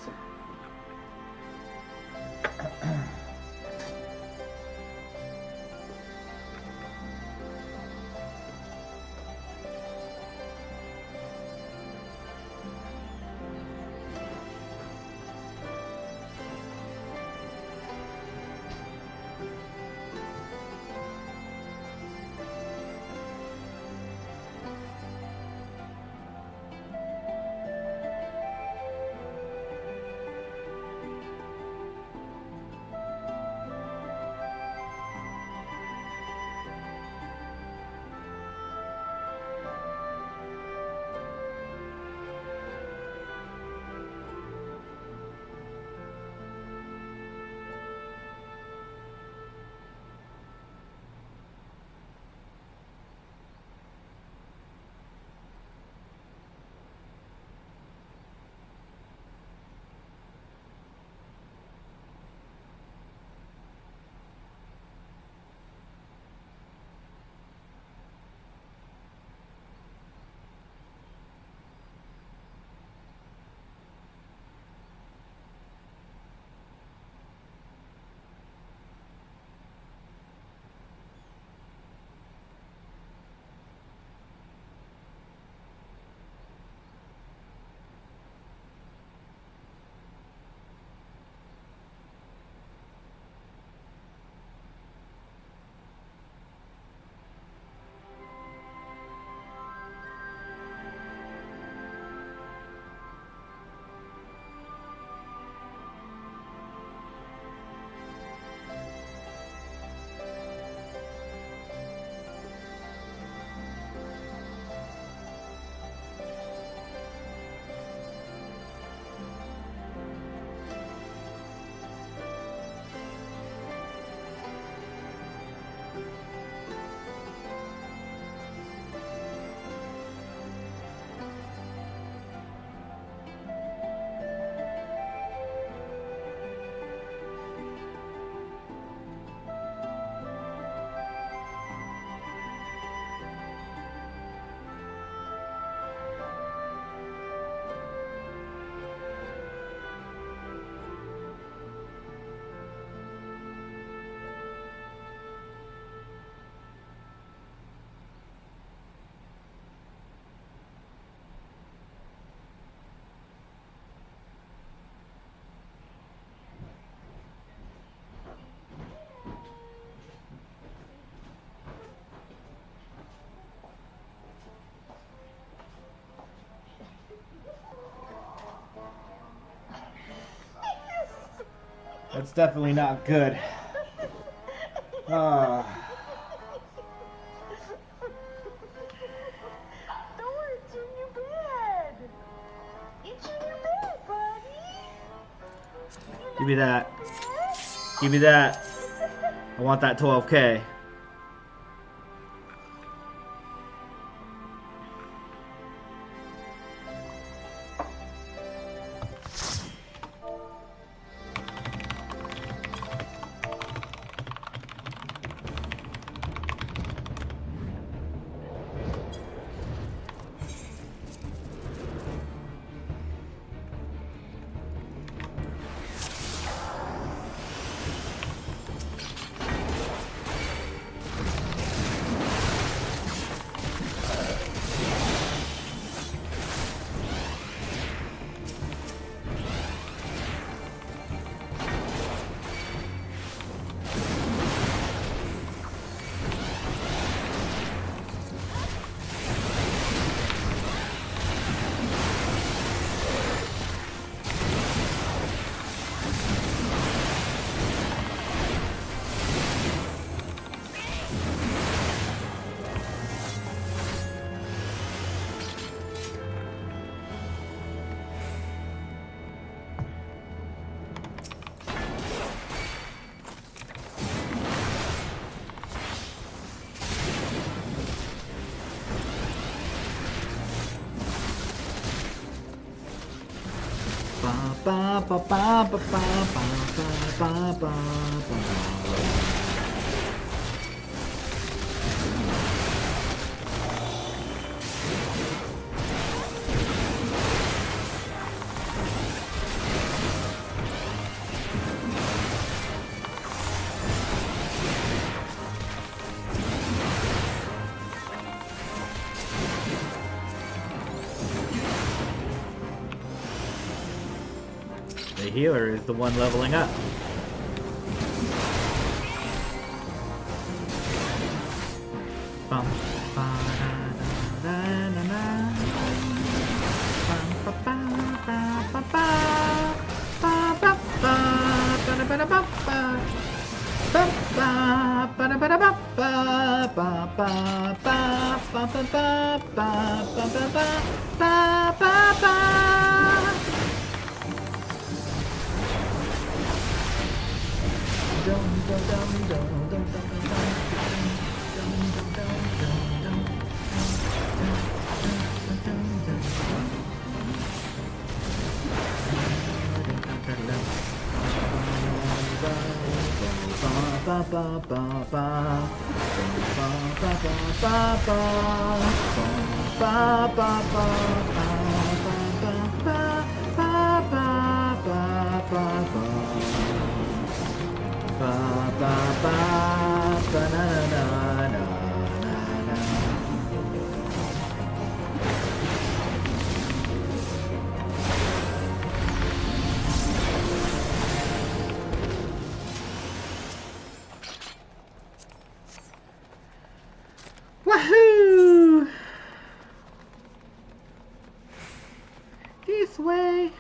E: That's definitely not good. Ah.
P: Don't worry, it's in your bed. It's in your bed, buddy.
E: Give me that. Give me that. I want that 12K. Ba ba ba ba ba ba ba ba ba. The healer is the one leveling up. Bum, ba, da, da, da, da. Bum, ba, ba, ba, ba, ba. Ba, ba, ba, ba, da, ba, da, ba, ba. Ba, ba, ba, da, ba, da, ba, ba. Ba, ba, ba, ba, ba, ba, ba, ba, ba, ba, ba, ba. Wahoo! This way.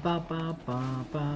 E: ba ba ba ba.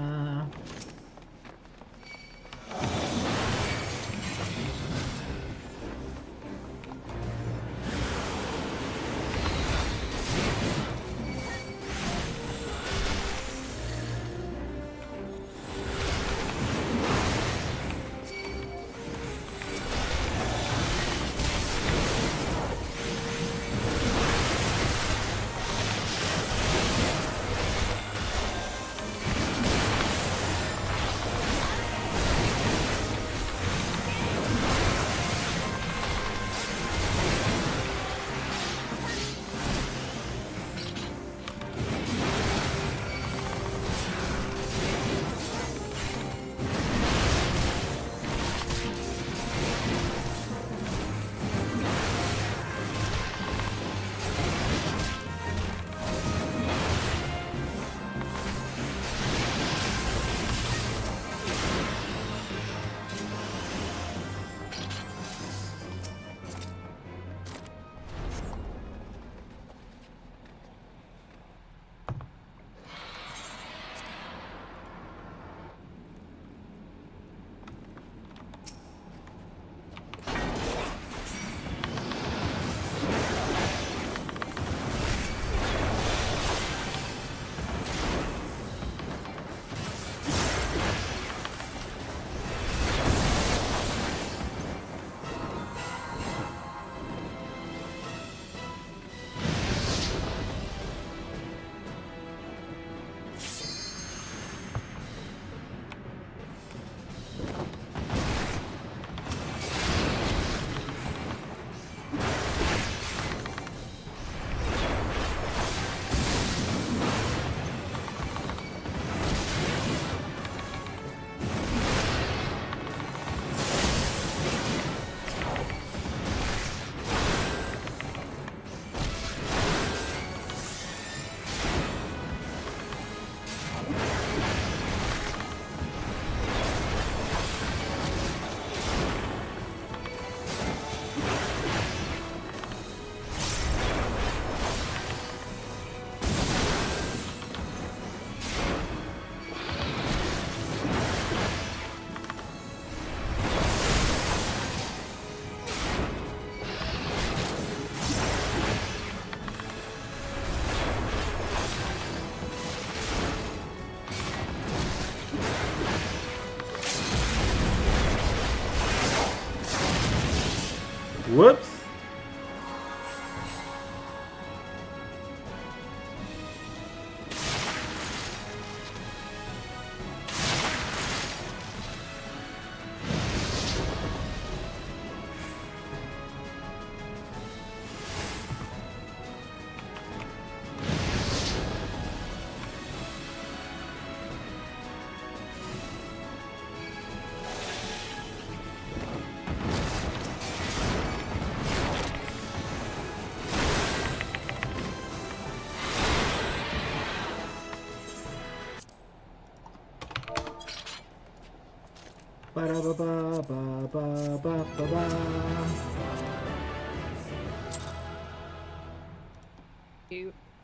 E: Whoops.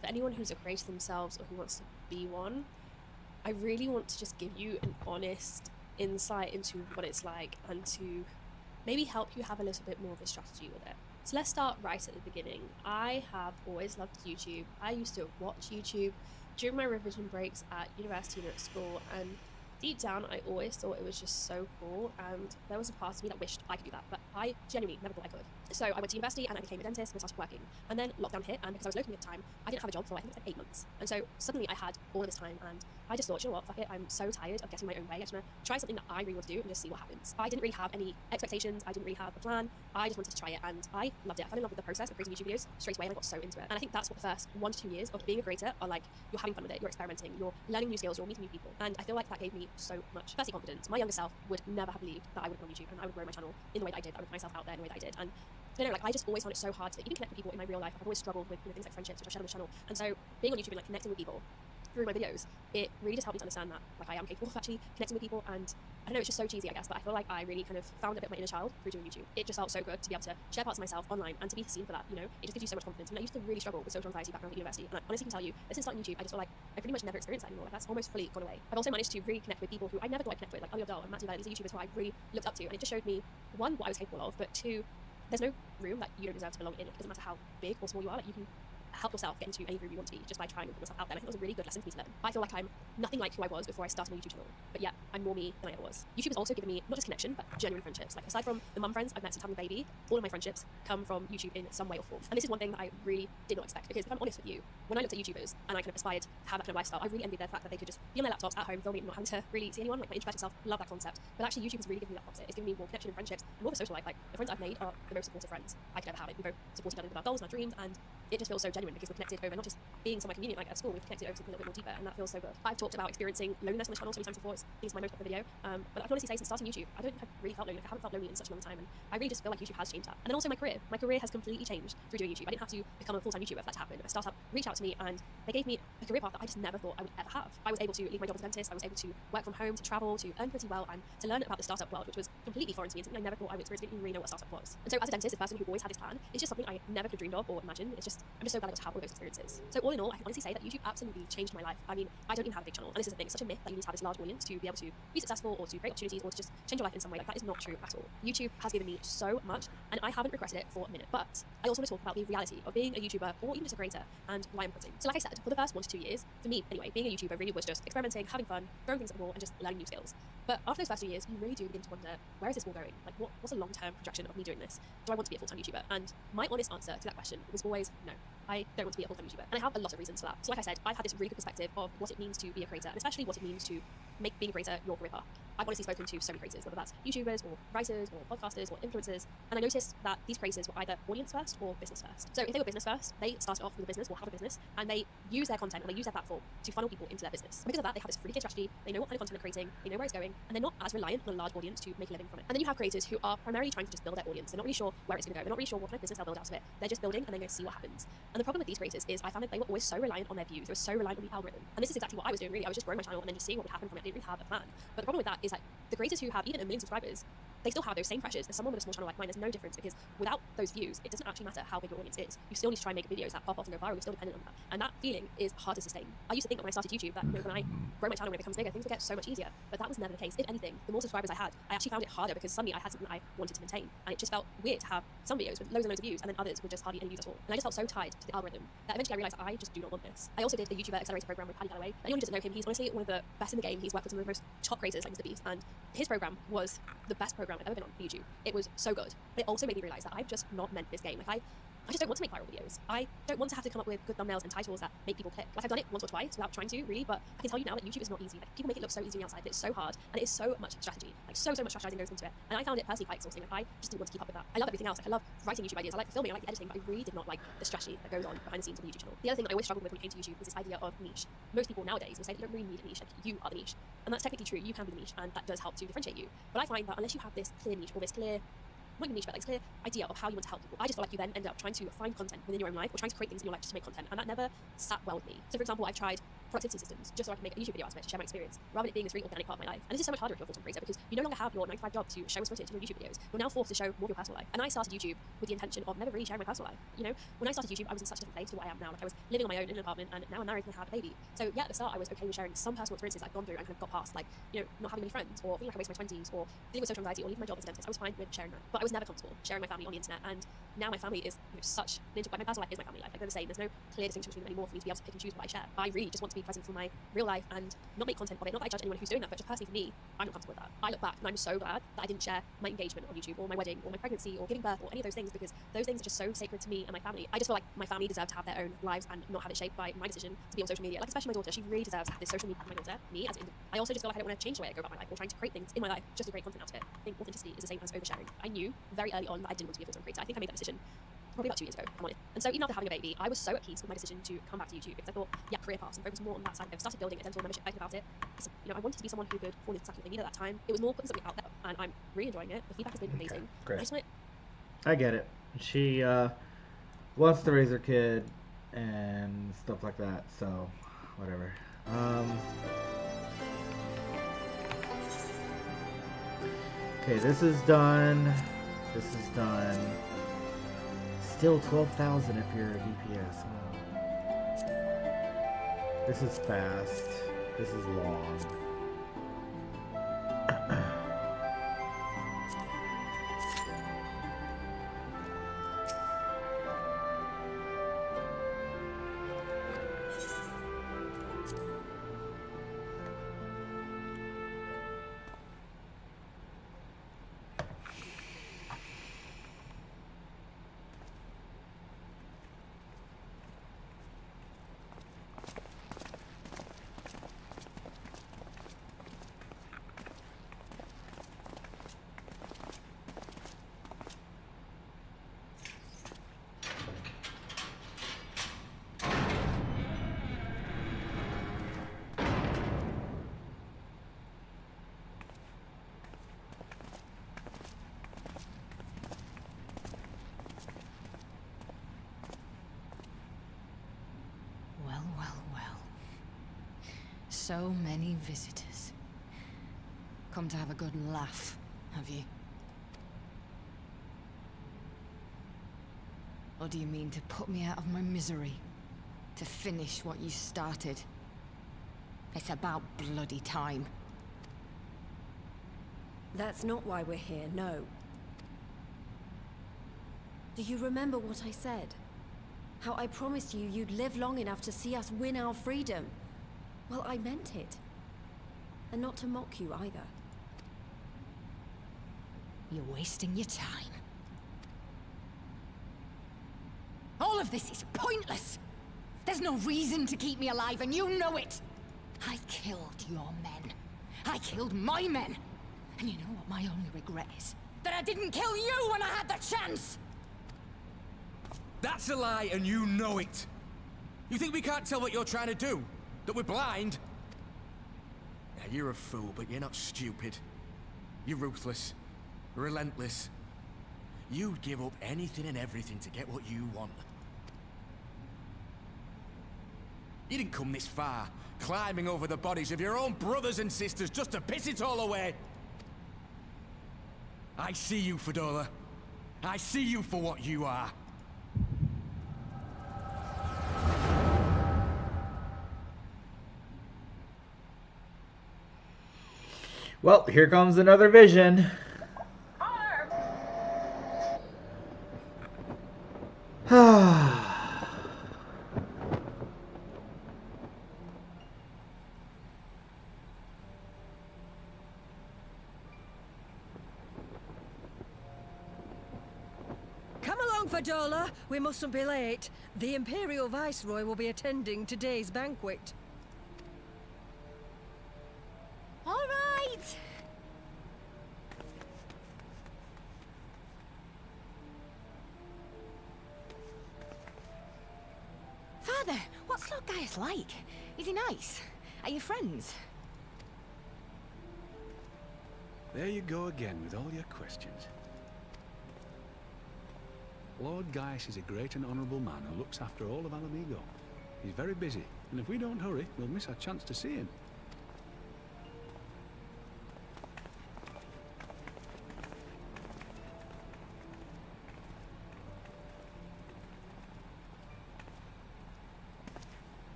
M: For anyone who's a creator themselves or who wants to be one, I really want to just give you an honest insight into what it's like and to maybe help you have a little bit more of a strategy with it. So let's start right at the beginning. I have always loved YouTube. I used to watch YouTube during my revision breaks at university and at school, and deep down I always thought it was just so cool, and there was a part of me that wished I could do that, but I genuinely never thought I could. So I went to university and I became a dentist and I started working, and then lockdown hit, and because I was locally at the time, I didn't have a job for I think it was like 8 months, and so suddenly I had all of this time, and I just thought, you know what, fuck it, I'm so tired of getting my own way, I just want to try something that I really want to do and just see what happens. I didn't really have any expectations, I didn't really have a plan, I just wanted to try it, and I loved it. I fell in love with the process of creating YouTube videos straight away, and I got so into it. And I think that's what the first 1 to 2 years of being a creator are like. You're having fun with it, you're experimenting, you're learning new skills, you're meeting new people, and I feel like that gave me so much firstly confidence. My younger self would never have believed that I would go on YouTube and I would grow my channel in the way that I did, I would put myself out there in the way that I did. And I don't know, like, I just always found it so hard to even connect with people in my real life. I've always struggled with things like friendships, which I shared on the channel. And so being on YouTube and like connecting with people through my videos, it really just helped me to understand that like I am capable of actually connecting with people. And I don't know, it's just so cheesy, I guess, but I feel like I really kind of found a bit of my inner child through doing YouTube. It just felt so good to be able to share parts of myself online and to be seen for that, you know? It just gives you so much confidence. And I used to really struggle with social anxiety back when I was at university, and I honestly can tell you that since starting YouTube, I just feel like I pretty much never experienced that anymore. Like, that's almost fully gone away. I've also managed to reconnect with people who I never thought I'd connect with, like Dahl and Matthew. These are YouTubers who I really looked up to, and it just showed me, one, what I was capable of, but two, there's no room that you don't deserve to belong in. It doesn't matter how big or small you are, like you can help yourself get into any room you want to be just by trying to put yourself out there. And I think it was a really good lesson for me to learn. I feel like I'm nothing like who I was before I started my YouTube channel, but yet I'm more me than I ever was. YouTube has also given me not just connection, but genuine friendships. Like, aside from the mum friends I've met since having a baby, all of my friendships come from YouTube in some way or form. And this is one thing that I really did not expect, because if I'm honest with you, when I looked at YouTubers and I kind of aspired to have that kind of lifestyle, I really envied their fact that they could just be on their laptops at home filming and not having to really see anyone. Like, my introverted self love that concept, but actually YouTube has really given me that opposite. It's given me more connection and friendships and more of a social life. Like, the friends I've made are the most supportive friends I could ever have. Like, we both support each other with our goals and our dreams, and it just feels so genuine because we're connected over not just being somewhere convenient like at school, we've connected over something a little bit more deeper, and that feels so good. I've talked about experiencing loneliness on the channel so many times before. It's my most popular video, but I can honestly say since starting YouTube, I don't think I've really felt lonely. Like, I haven't felt lonely in such a long time, and I really just feel like YouTube has changed that. And then also my career has completely changed through doing YouTube. I didn't have to become a full-time YouTuber for that to happen. A startup reached out to me and they gave me a career path that I just never thought I would ever have. I was able to leave my job as a dentist, I was able to work from home, to travel, to earn pretty well, and to learn about the startup world, which was completely foreign to me and something I never thought I would experience. I didn't even really know what a startup was. And so as a dentist, this person who always had this plan, it's just something I never could have dreamed of or imagined. I'm just so glad I got to have all those experiences. So all in all, I can honestly say that YouTube absolutely changed my life. I mean, I don't even have a big channel, and this is the thing, it's such a myth that you need to have this large audience to be able to be successful or to create opportunities or to just change your life in some way. Like, that is not true at all. YouTube has given me so much, and I haven't regretted it for a minute. But I also want to talk about the reality of being a YouTuber or even just a creator and why I'm quitting. So like I said, for the first 1 to 2 years, for me anyway, being a YouTuber really was just experimenting, having fun, throwing things at the wall, and just learning new skills. But after those first 2 years, you really do begin to wonder, where is this all going? Like, what's a long-term projection of me doing this? Do I want to be a full-time YouTuber? And my honest answer to that question was always no. I don't want to be a full-time YouTuber, and I have a lot of reasons for that. So like I said, I've had this really good perspective of what it means to be a creator, and especially what it means to make being a creator your career path. I've honestly spoken to so many creators, whether that's YouTubers or writers or podcasters or influencers, and I noticed that these creators were either audience first or business first. So if they were business first, they started off with a business or have a business, and they use their content or they use their platform to funnel people into their business. And because of that, they have this really clear strategy, they know what kind of content they're creating, they know where it's going, and they're not as reliant on a large audience to make a living from it. And then you have creators who are primarily trying to just build their audience. They're not really sure where it's going to go. They're not really sure what kind of business they'll build out of it. They're just building and they're going to see what happens. And the problem with these creators is I found that they were always so reliant on their views. They were so reliant on the algorithm. And this is exactly what I was doing, really. I was just growing my channel and then just seeing what would happen from it. I didn't really have a plan. But the problem with that is that the creators who have even 1 million subscribers, they still have those same pressures as someone with a small channel like mine. There's no difference, because without those views, it doesn't actually matter how big your audience is. You still need to try and make videos that pop off and go viral. You're still dependent on that. And that feeling is hard to sustain. I used to think that when I started YouTube that, you know, when I grow my channel, when it becomes bigger, things would get so much easier. But that was never the case. If anything, the more subscribers I had, I actually found it harder, because suddenly I had something that I wanted to maintain. And it just felt weird to have some videos with loads and loads of views and then others with just hardly any views at all. And I just felt so tied to the algorithm that eventually I realized that I just do not want this. I also did a YouTuber Accelerator program with Paddy Galloway. Anyone who doesn't know him, he's honestly one of the best in the game. He's worked with some of the most top creators like Mr. Beast, and his program was the best program I've ever been on for YouTube. It was so good. But it also made me realize that I'm just not meant for this game. Like, I just don't want to make viral videos. I don't want to have to come up with good thumbnails and titles that make people click. Like, I've done it once or twice without trying to, really, but I can tell you now that YouTube is not easy. Like, people make it look so easy on the outside, but it's so hard, and it is so much strategy. Like, so much strategizing goes into it. And I found it personally quite exhausting. Like, I just didn't want to keep up with that. I love everything else. Like, I love writing YouTube ideas. I like the filming, I like the editing, but I really did not like the strategy that goes on behind the scenes of the YouTube channel. The other thing that I always struggled with when it came to YouTube was this idea of niche. Most people nowadays will say that you don't really need a niche. Like, you are the niche. And that's technically true. You can be the niche, and that does help to differentiate you. But I find that unless you have this clear niche or this clear, not even niche, but like clear idea of how you want to help people, I just feel like you then end up trying to find content within your own life or trying to create things in your life just to make content, and that never sat well with me. So for example, I've tried productivity systems just so I can make a YouTube video out of it to share my experience, rather than it being this really organic part of my life. And this is so much harder if you're a full-time creator, because you no longer have your 9-to-5 job to show us footage in your YouTube videos. You're now forced to show more of your personal life. And I started YouTube with the intention of never really sharing my personal life. You know, when I started YouTube, I was in such a different place to what I am now. Like, I was living on my own in an apartment, and now I'm married and I have a baby. So yeah, at the start I was okay with sharing some personal experiences I've gone through and kind of got past, like, you know, not having any friends, or feeling like I wasted my 20s, or dealing with social anxiety, or leaving my job as a dentist. I was fine with sharing that, but I was never comfortable sharing my family on the internet. And now my family is, you know, such an like, my personal life is my family life. Like, they're the same. There's no clear distinction between them anymore for me to be able to pick and choose what I share. I really just want to be present for my real life and not make content of it. Not that I judge anyone who's doing that, but just personally for me, I'm not comfortable with that. I look back and I'm so glad that I didn't share my engagement on YouTube, or my wedding, or my pregnancy, or giving birth, or any of those things, because those things are just so sacred to me and my family. I just feel like my family deserve to have their own lives and not have it shaped by my decision to be on social media. Like, especially my daughter, she really deserves to have this social media. My daughter, me as an individual. I also just feel like I don't want to change the way I go about my life or trying to create things in my life just to create content out of it. I think authenticity is the same as oversharing. I knew very early on that I didn't want to be a full-time creator. I think I made that decision probably about 2 years ago, if I'm honest. And so even after having a baby, I was so at peace with my decision to come back to YouTube, because I thought, yeah, career paths, and focus more on that side. I've started building a dental membership about it. So, you know, I wanted to be someone who could afford exactly what they needed at that time. It was more putting something out there, and I'm really enjoying it. The feedback has been amazing.
E: Great. I get it. She wants to raise her kid and stuff like that, so whatever. Okay, this is done. This is done. Still 12,000 if you're a DPS. Wow. This is fast. This is long.
C: Well, well, well. So many visitors. Come to have a good laugh, have you? Or do you mean to put me out of my misery? To finish what you started? It's about bloody time.
B: That's not why we're here, no. Do you remember what I said? How I promised you you'd live long enough to see us win our freedom? Well, I meant it. And not to mock you either.
C: You're wasting your time. All of this is pointless! There's no reason to keep me alive, and you know it! I killed your men. I killed my men! And you know what my only regret is? That I didn't kill you when I had the chance!
D: That's a lie, and you know it. You think we can't tell what you're trying to do? That we're blind? Yeah, you're a fool, but you're not stupid. You're ruthless. Relentless. You'd give up anything and everything to get what you want. You didn't come this far, climbing over the bodies of your own brothers and sisters just to piss it all away. I see you, Fedora. I see you for what you are.
E: Well, here comes another vision.
P: Come along, Fadola. We mustn't be late. The Imperial Viceroy will be attending today's banquet.
C: All right! Father, what's Lord Gaius like? Is he nice? Are you friends?
Q: There you go again with all your questions. Lord Gaius is a great and honourable man who looks after all of Alamigo. He's very busy, and if we don't hurry, we'll miss our chance to see him.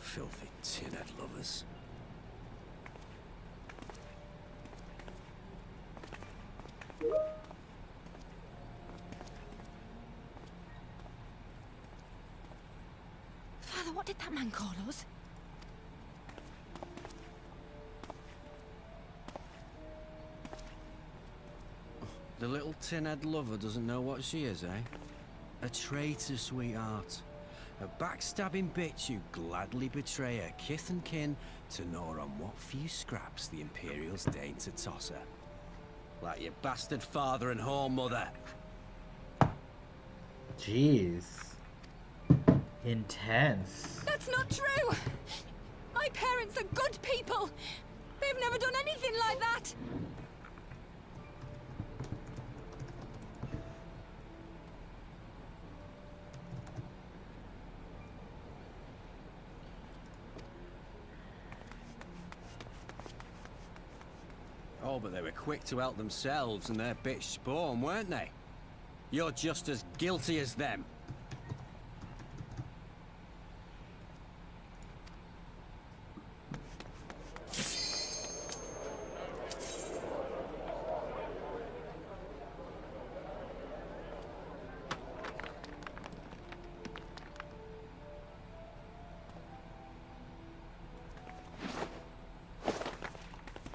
D: Filthy tin-head lovers.
C: Father, what did that man call us?
R: The little tin-head lover doesn't know what she is, eh? A traitor, sweetheart. A backstabbing bitch who gladly betray her kith and kin to gnaw on what few scraps the Imperials deign to toss her. Like your bastard father and whore mother.
E: Jeez. Intense.
C: That's not true! My parents are good people! They've never done anything like that!
R: Oh, but they were quick to help themselves and their bitch spawn, weren't they? You're just as guilty as them.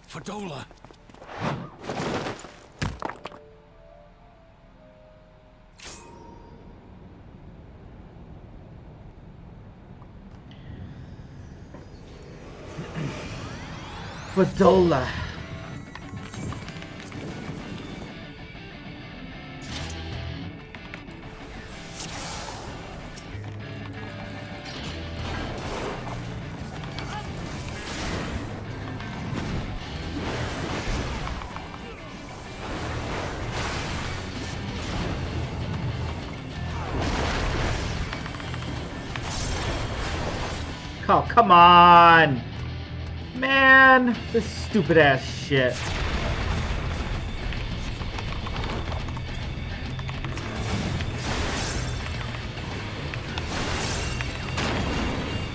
Q: Fadola!
E: Fadola. Oh, come on! Man, this stupid ass shit.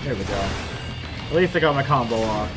E: There we go. At least I got my combo off.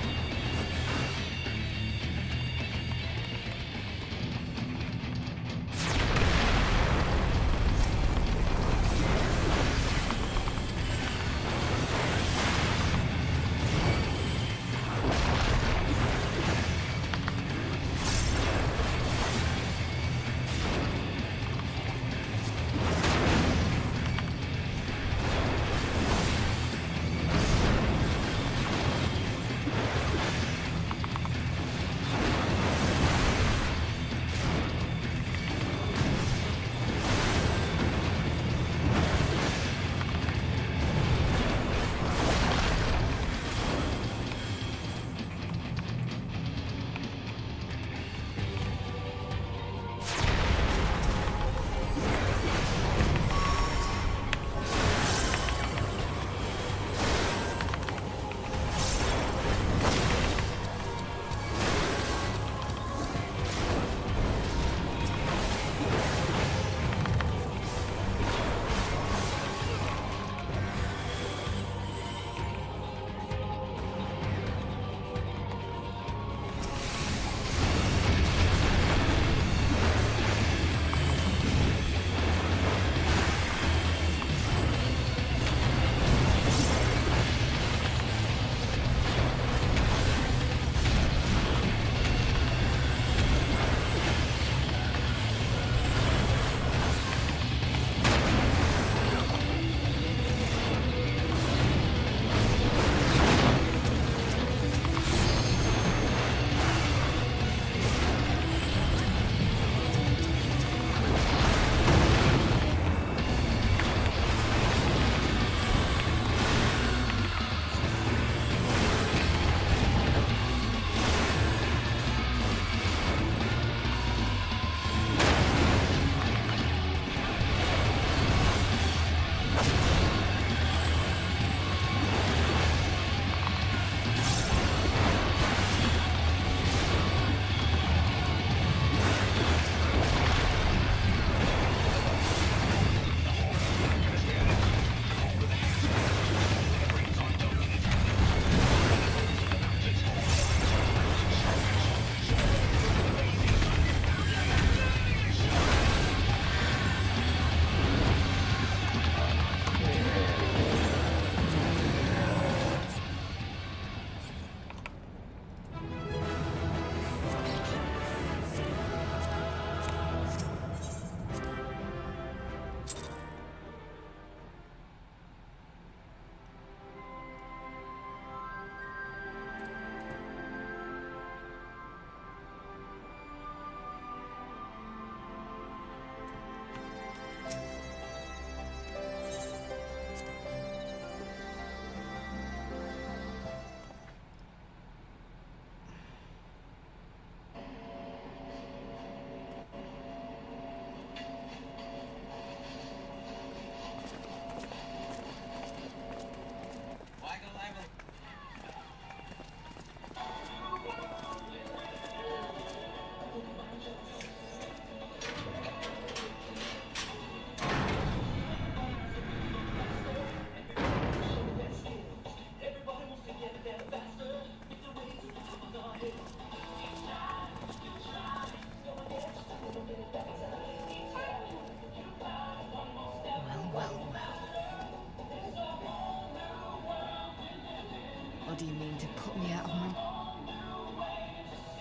C: do you mean to put me out of my...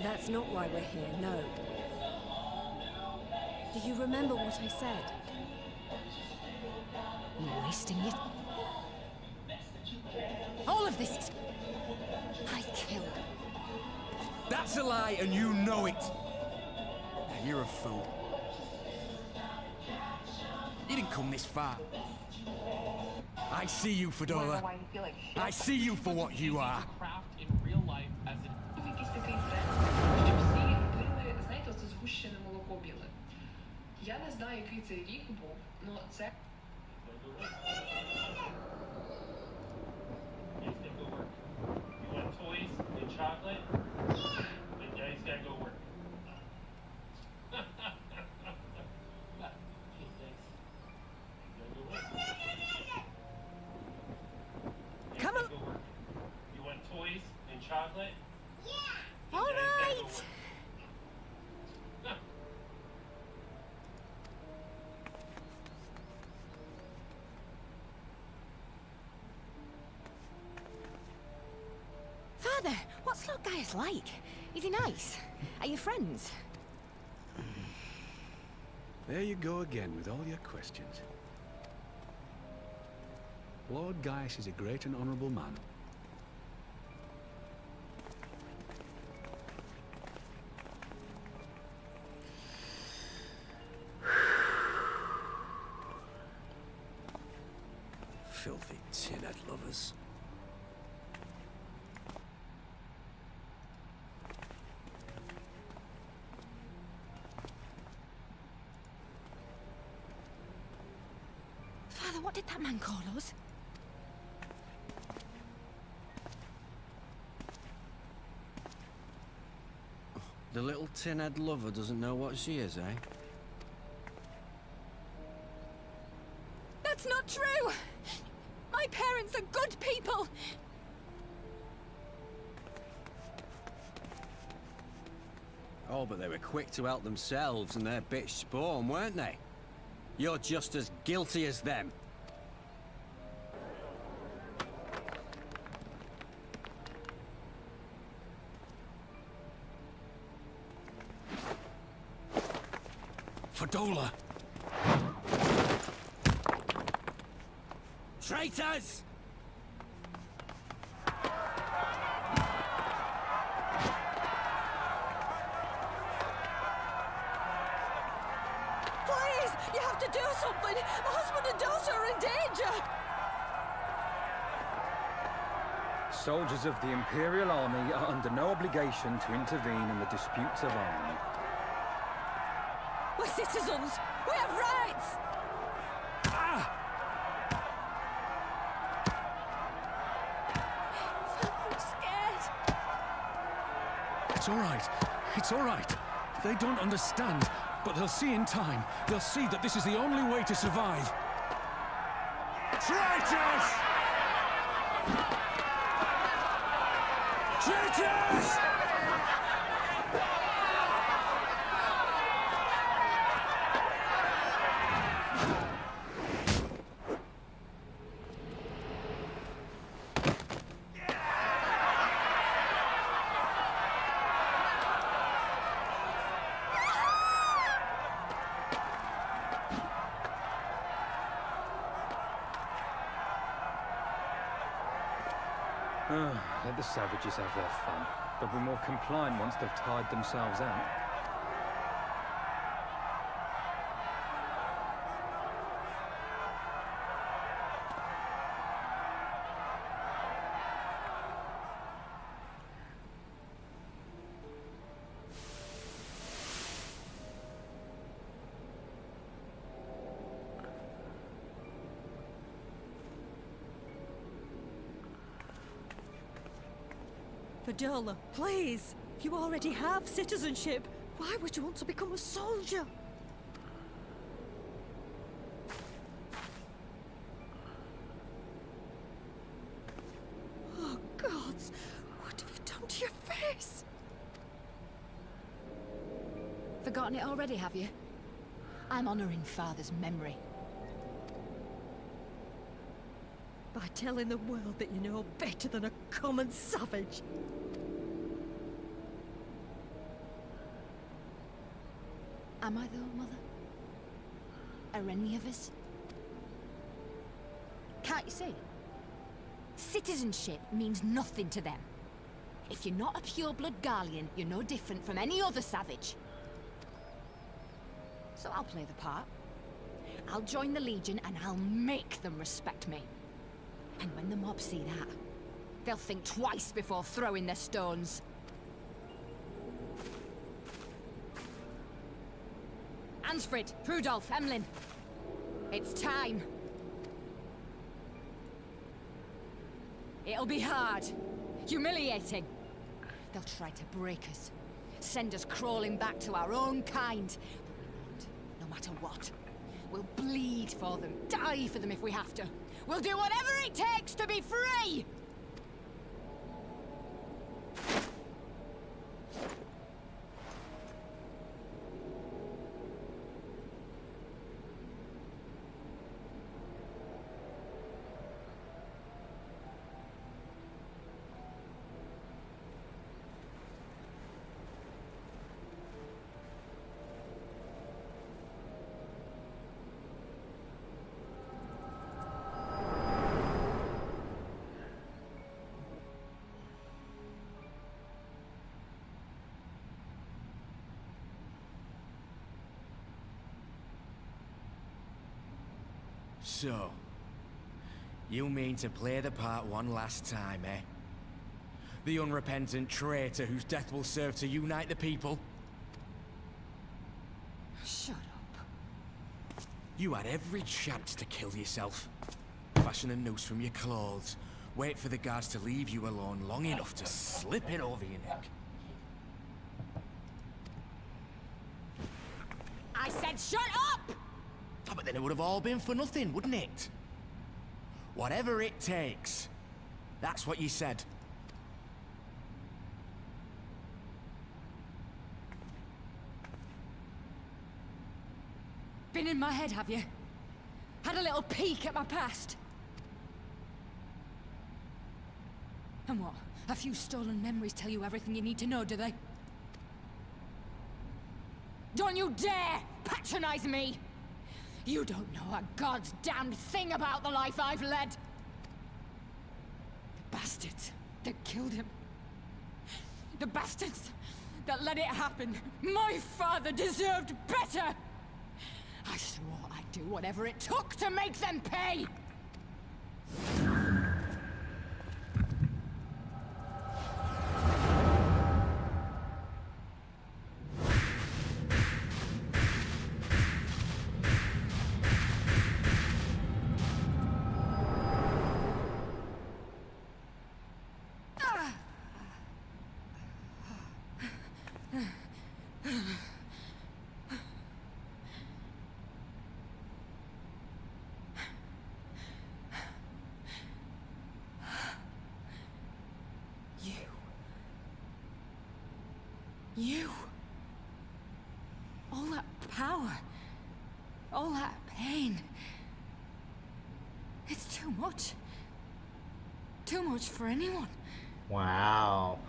B: That's not why we're here, no. Do you remember what I said?
C: You're wasting it. All of this is... I killed.
R: That's a lie, and you know it. Now, you're a fool. You didn't come this far. I see you, Fedora. I see you for what you are.
S: In real life as якісь такий тренд, що всі пили, знаєте, оце згущене молоко біле. Я не знаю, який це рік був, але це...
T: You want toys and chocolate? Then you guys gotta go work.
C: Come on.
T: You want toys and chocolate?
C: Yeah. All right. Father, what's that guy's like? Is he nice? Are you friends?
Q: There you go again with all your questions. Lord Gaius is a great and honourable man.
R: Filthy tin-head lovers.
C: Father, what did that man call us?
R: The little tin-head lover doesn't know what she is, eh?
C: That's not true! My parents are good people!
R: Oh, but they were quick to help themselves and their bitch spawn, weren't they? You're just as guilty as them.
Q: Fadola!
R: Traitors!
P: Please, you have to do something. My husband and daughter are in danger.
U: Soldiers of the Imperial Army are under no obligation to intervene in the disputes of army.
P: We're citizens. We have rights.
C: I'm scared.
Q: It's all right. It's all right. They don't understand, but they'll see in time. They'll see that this is the only way to survive. Traitors! Traitors!
U: Let the savages have their fun. They'll be more compliant once they've tired themselves out.
P: Fadola, please. You already have citizenship. Why would you want to become a soldier? Oh, gods. What have you done to your face?
C: Forgotten it already, have you? I'm honouring Father's memory.
P: by telling the world that you're no better than a common savage.
C: Am I though, Mother? Are any of us? Can't you see? Citizenship means nothing to them. If you're not a pure-blood Garlean, you're no different from any other savage. So I'll play the part. I'll join the Legion and I'll make them respect me. And when the mob see that, they'll think twice before throwing their stones. Ansfrid, Rudolph, Emlyn. It's time. It'll be hard. Humiliating. They'll try to break us. Send us crawling back to our own kind. But we won't, no matter what. We'll bleed for them, die for them if we have to. We'll do whatever it takes to be free!
F: So, you mean to play the part one last time, eh? The unrepentant traitor whose death will serve to unite the people?
C: Shut up.
F: You had every chance to kill yourself. Fashion a noose from your clothes. Wait for the guards to leave you alone long enough to slip it over your neck.
C: I said shut up!
F: Oh, but then it would have all been for nothing, wouldn't it? Whatever it takes. That's what you said.
C: Been in my head, have you? Had a little peek at my past? And what? A few stolen memories tell you everything you need to know, do they? Don't you dare patronize me! You don't know a god's damned thing about the life I've led! The bastards that killed him. The bastards that let it happen. My father deserved better! I swore I'd do whatever it took to make them pay! You. All that power. All that pain. It's too much. Too much for anyone.
E: Wow.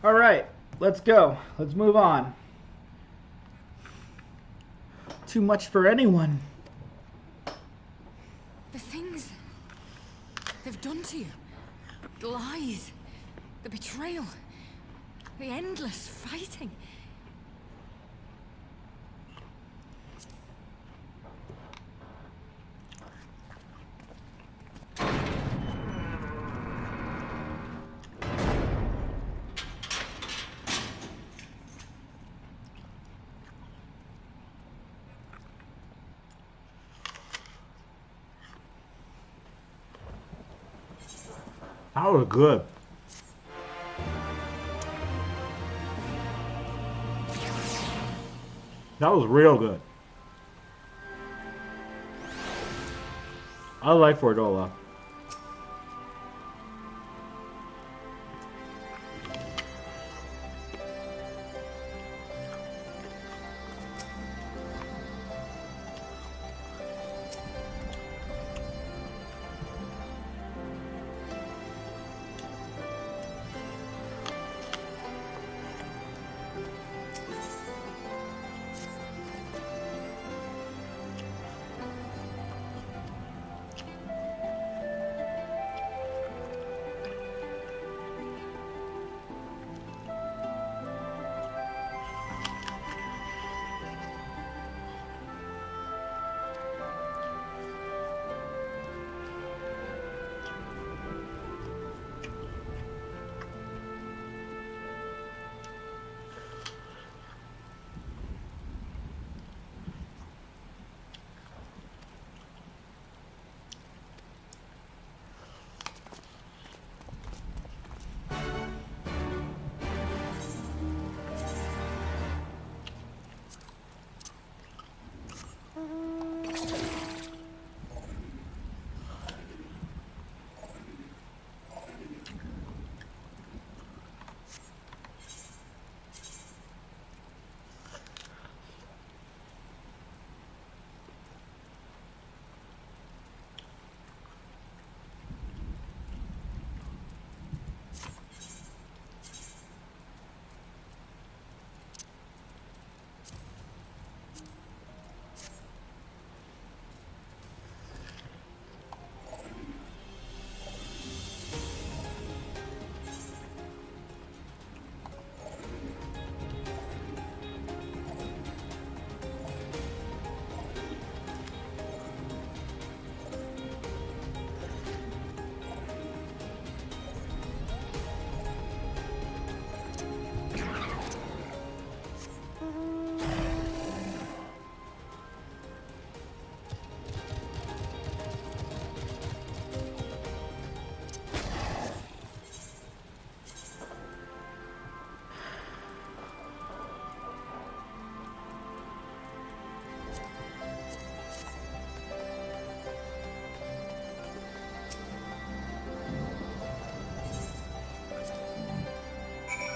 A: Alright, let's go. Let's move on. Too much for anyone.
C: The things they've done to you. The lies. The betrayal. The endless fighting.
E: That was good. That was real good. I like Fordola.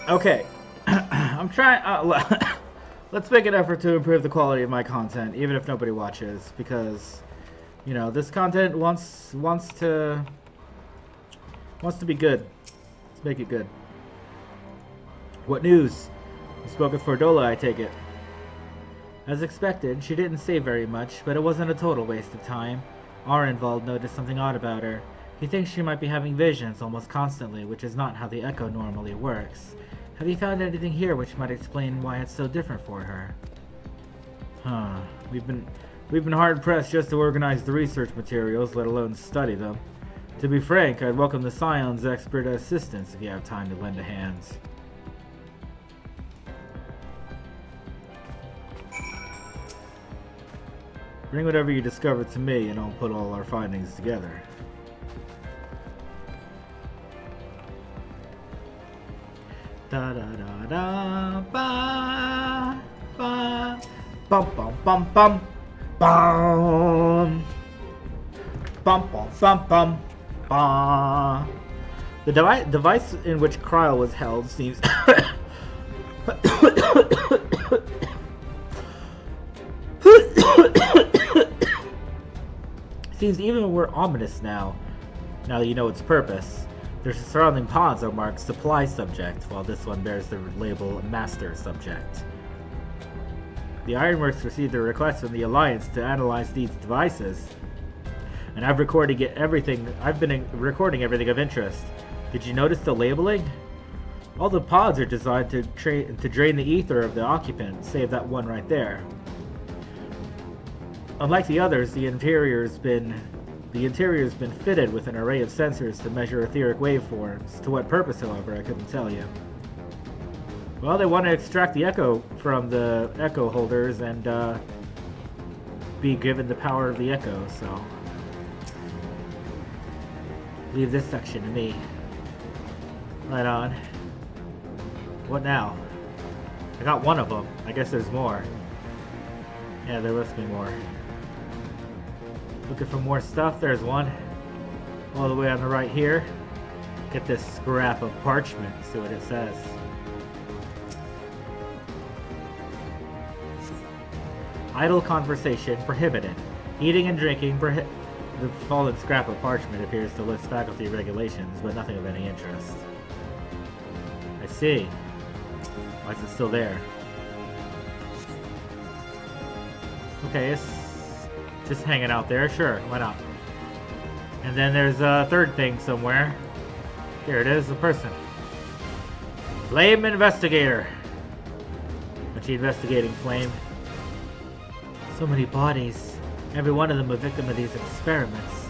A: Okay, I'm trying. Let's make an effort to improve the quality of my content, even if nobody watches, because, you know, this content wants to be good. Let's make it good. What news? You spoke with Fordola, I take it. As expected, she didn't say very much, but it wasn't a total waste of time. Arenvald noticed something odd about her. He thinks she might be having visions almost constantly, which is not how the Echo normally works. Have you found anything here which might explain why it's so different for her? Huh. We've been hard-pressed just to organize the research materials, let alone study them. To be frank, I'd welcome the Scion's expert assistance if you have time to lend a hand. Bring whatever you discover to me, and I'll put all our findings together. Da da da da ba ba bum bum bum bum bum bum bum bum bum ba. The device in which Kryl was held seems seems even more ominous now that you know its purpose. The surrounding pods are marked Supply Subject, while this one bears the label Master Subject. The Ironworks received a request from the Alliance to analyze these devices, and I've been recording everything of interest. Did you notice the labeling? All the pods are designed to drain the ether of the occupant, save that one right there. Unlike the others, the interior's been fitted with an array of sensors to measure etheric waveforms. To what purpose, however, I couldn't tell you. Well, they want to extract the echo from the echo holders and be given the power of the echo, so leave this section to me. Right on. What now? I got one of them. I guess there's more. Yeah, there must be more. Looking for more stuff? There's one. All the way on the right here. Get this scrap of parchment. See what it says. Idle conversation prohibited. Eating and drinking prohibited. The fallen scrap of parchment appears to list faculty regulations, but nothing of any interest. I see. Why is it still there? Okay, it's just hanging out there. Sure, why not? And then there's a third thing somewhere. Here it is, a person. Flame Investigator. What's she investigating, Flame? So many bodies. Every one of them a victim of these experiments.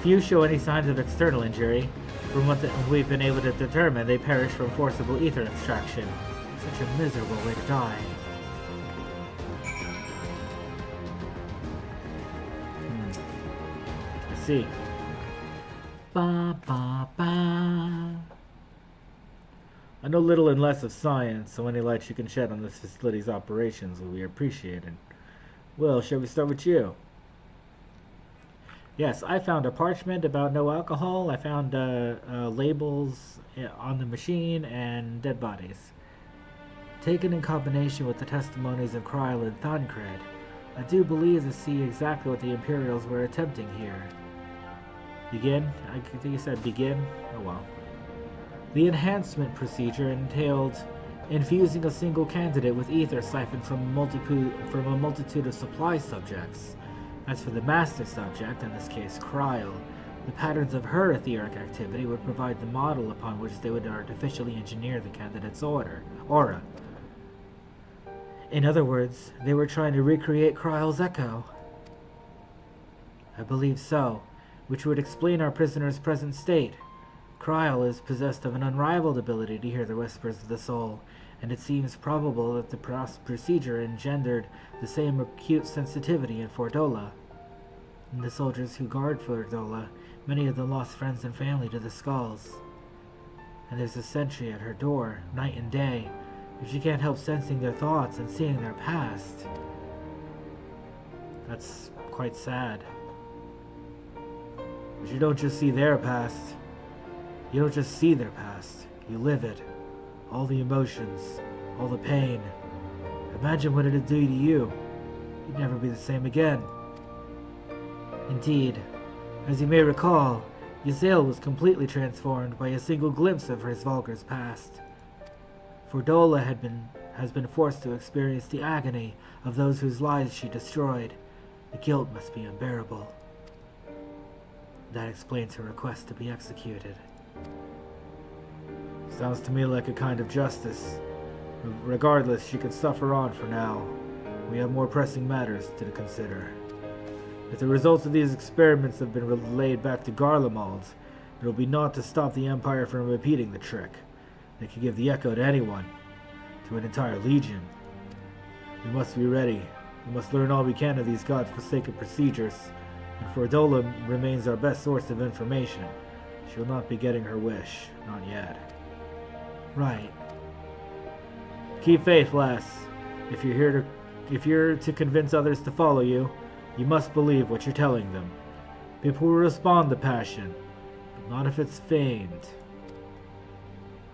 A: Few show any signs of external injury. From what we've been able to determine, they perish from forcible ether extraction. Such a miserable way to die. I see. Ba ba ba. I know little and less of science, so any light you can shed on this facility's operations will be appreciated. Well, shall we start with you? Yes, I found a parchment about no alcohol. I found labels on the machine and dead bodies. Taken in combination with the testimonies of Kryl and Thancred, I do believe to see exactly what the Imperials were attempting here. Begin? I think you said begin? Oh well. The enhancement procedure entailed infusing a single candidate with ether siphoned from a multitude of supply subjects. As for the master subject, in this case Kryl, the patterns of her etheric activity would provide the model upon which they would artificially engineer the candidate's aura. In other words, they were trying to recreate Kryl's echo. I believe so, which would explain our prisoner's present state. Kryl is possessed of an unrivaled ability to hear the whispers of the soul, and it seems probable that the procedure engendered the same acute sensitivity in Fordola. And the soldiers who guard Fordola, many of them lost friends and family to the skulls. And there's a sentry at her door, night and day, but she can't help sensing their thoughts and seeing their past. That's quite sad. But you don't just see their past. You don't just see their past. You live it. All the emotions, all the pain. Imagine what it'd do to you. You'd never be the same again. Indeed, as you may recall, Ysael was completely transformed by a single glimpse of Hrisvalgar's past. Fordola has been forced to experience the agony of those whose lives she destroyed. The guilt must be unbearable. That explains her request to be executed. Sounds to me like a kind of justice. Regardless, she can suffer on for now. We have more pressing matters to consider. If the results of these experiments have been relayed back to Garlemald, there will be naught to stop the Empire from repeating the trick. They can give the echo to anyone, to an entire legion. We must be ready. We must learn all we can of these god-forsaken procedures, and Fordola remains our best source of information. She'll not be getting her wish, not yet. Right. Keep faith, lass. If you're to convince others to follow you, you must believe what you're telling them. People will respond to passion, but not if it's feigned.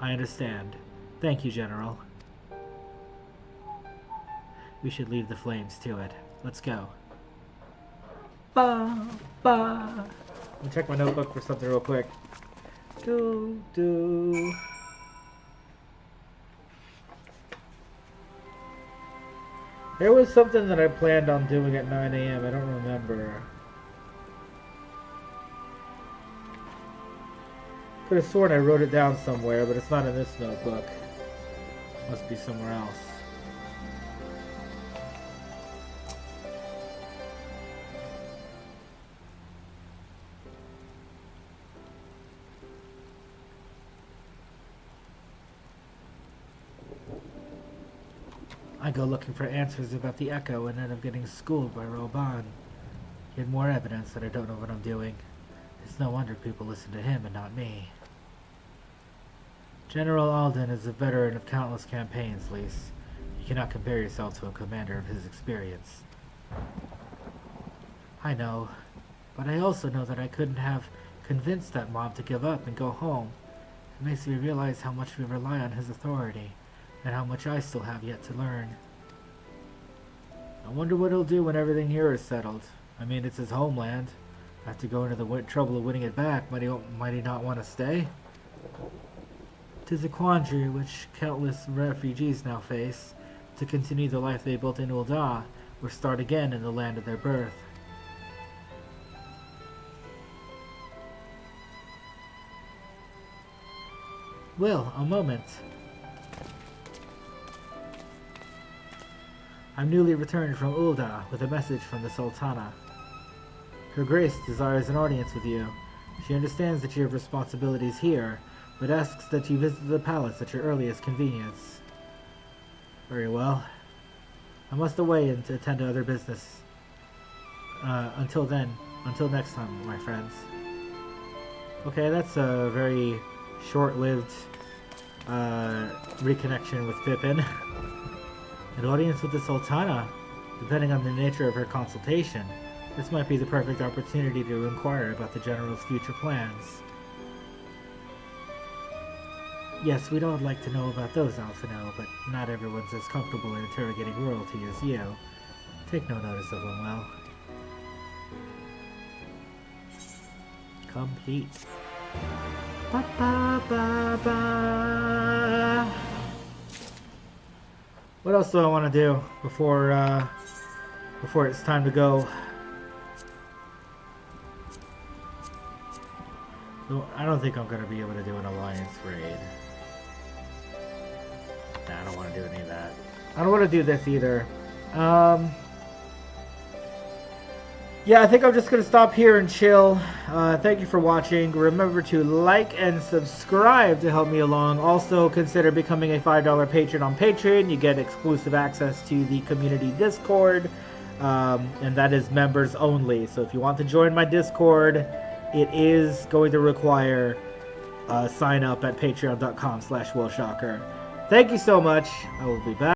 A: I understand. Thank you, General. We should leave the flames to it. Let's go. Ba, ba. Let me check my notebook for something real quick.
E: Do. There was something that I planned on doing at 9 a.m. I don't remember. Could have sworn I wrote it down somewhere, but it's not in this notebook. Must be somewhere else. I go looking for answers about the Echo and end up getting schooled by Roban. Yet more evidence that I don't know what I'm doing. It's no wonder people listen to him and not me. General Alden is a veteran of countless campaigns, Lise. You cannot compare yourself to a commander of his experience. I know, but I also know that I couldn't have convinced that mob to give up and go home. It makes me realize how much we rely on his authority, and how much I still have yet to learn. I wonder what he'll do when everything here is settled. I mean, it's his homeland. After going to the trouble of winning it back, might he not want to stay? 'Tis a quandary which countless refugees now face, to continue the life they built in Ul'dah, or start again in the land of their birth. Will, a moment. I'm newly returned from Ul'dah with a message from the Sultana. Her Grace desires an audience with you. She understands that you have responsibilities here, but asks that you visit the palace at your earliest convenience. Very well. I must away and attend to other business. Until next time, my friends. Okay, that's a very short-lived reconnection with Pippin. An audience with the Sultana, depending on the nature of her consultation. This might be the perfect opportunity to inquire about the General's future plans. Yes, we'd all like to know about those, Alphino, but not everyone's as comfortable in interrogating royalty as you. Take no notice of them, well. Complete. Ba ba ba ba. What else do I want to do before it's time to go? I don't think I'm going to be able to do an alliance raid. Nah, I don't want to do any of that. I don't want to do this either. Yeah, I think I'm just going to stop here and chill. Thank you for watching. Remember to like and subscribe to help me along. Also, consider becoming a $5 patron on Patreon. You get exclusive access to the community Discord. And that is members only. So if you want to join my Discord, it is going to require sign up at patreon.com/Wilshocker. Thank you so much. I will be back.